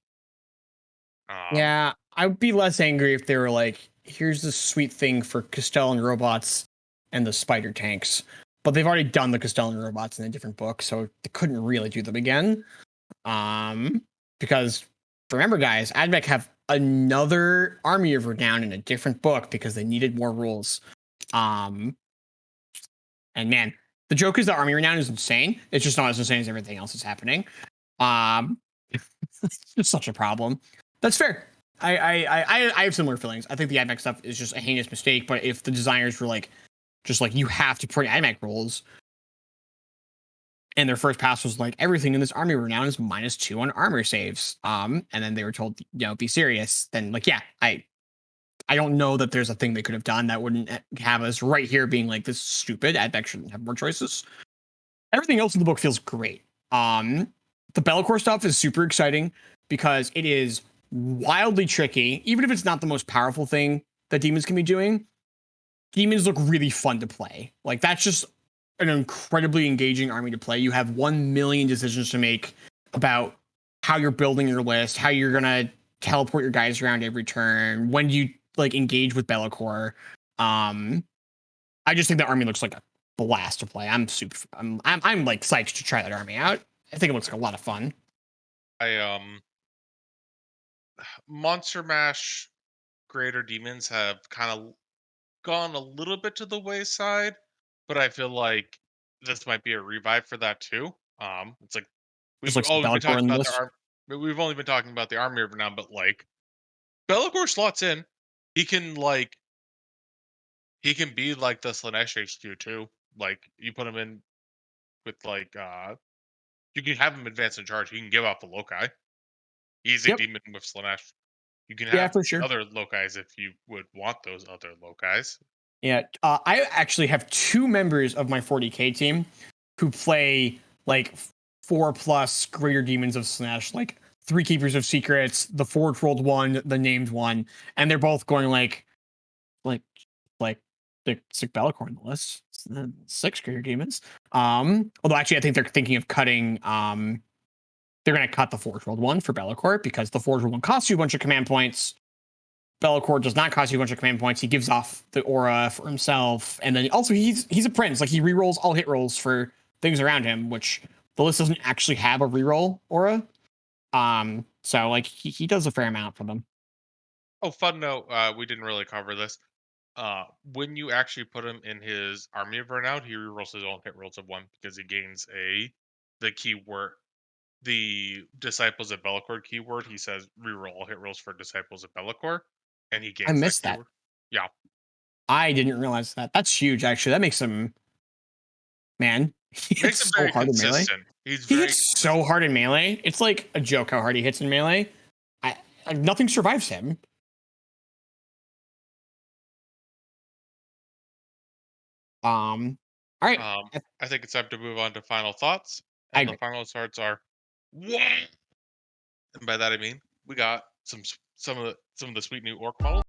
Um
Yeah, I would be less angry if they were like, "Here's this sweet thing for Castellan robots and the spider tanks," but they've already done the Castellan robots in a different book, so they couldn't really do them again. Um, because remember, guys, Admech have another army of renown in a different book because they needed more rules. Um, and man, the joke is that army renown is insane. It's just not as insane as everything else that's happening. Um, it's just such a problem. That's fair. I have similar feelings. I think the Admech stuff is just a heinous mistake. But if the designers were like, just like you have to put Admech rules, and their first pass was like everything in this army renown is -2 on armor saves. And then they were told, be serious. Then like, yeah, I don't know that there's a thing they could have done that wouldn't have us right here being like this is stupid. Admech shouldn't have more choices. Everything else in the book feels great. The Bellacore stuff is super exciting because it is wildly tricky. Even if it's not the most powerful thing that demons can be doing, demons look really fun to play. Like that's just an incredibly engaging army to play. You have 1 million decisions to make about how you're building your list, how you're gonna teleport your guys around every turn, when you like engage with Bellacore. I just think that army looks like a blast to play. I'm like psyched to try that army out. I think it looks like a lot of fun.
I Monster Mash Greater Demons have kind of gone a little bit to the wayside, but I feel like this might be a revive for that too. It's like
Just
we've
like some
always been
Bellacore
talking
in the
about the
list.
arm. We've only been talking about the army of now, but like Be'lakor slots in. He can like he can be like the Slanesh HQ too. Like you put him in with like You can have him advance and charge. He can give off the loci. He's a
Yep.
demon with Slanesh. You can
Yeah,
have
for sure.
other locais if you would want those other locais.
Yeah, I actually have two members of my 40k team who play like 4+ greater demons of Slanesh, like three keepers of secrets, the forge rolled one, the named one, and they're both going like like the sick Bellicor on the list. Six greater demons. Although actually I think they're thinking of cutting they're gonna cut the forge rolled one for Bellicor because the forge rolled one costs you a bunch of command points. Bellicor does not cost you a bunch of command points. He gives off the aura for himself, and then also he's a prince. Like he rerolls all hit rolls for things around him, which the list doesn't actually have a reroll aura. So like he does a fair amount for them.
Oh, fun note. We didn't really cover this. When you actually put him in his army of burnout, he rerolls his own hit rolls of one because he gains the keyword, the disciples of Bellicor keyword. He says reroll all hit rolls for disciples of Bellicor, and he
I
gains that
missed that.
keyword. Yeah,
I didn't realize that. That's huge. Actually, that makes him man. He
makes him
hits so
very
hard in melee.
consistent. He's
He
very
hits so
consistent.
hard in melee. It's like a joke how hard he hits in melee. Nothing survives him. All right.
Um, I think it's time to move on to final thoughts,
I
and the
agree.
final thoughts are, what? And by that I mean we got some of the sweet new orc models.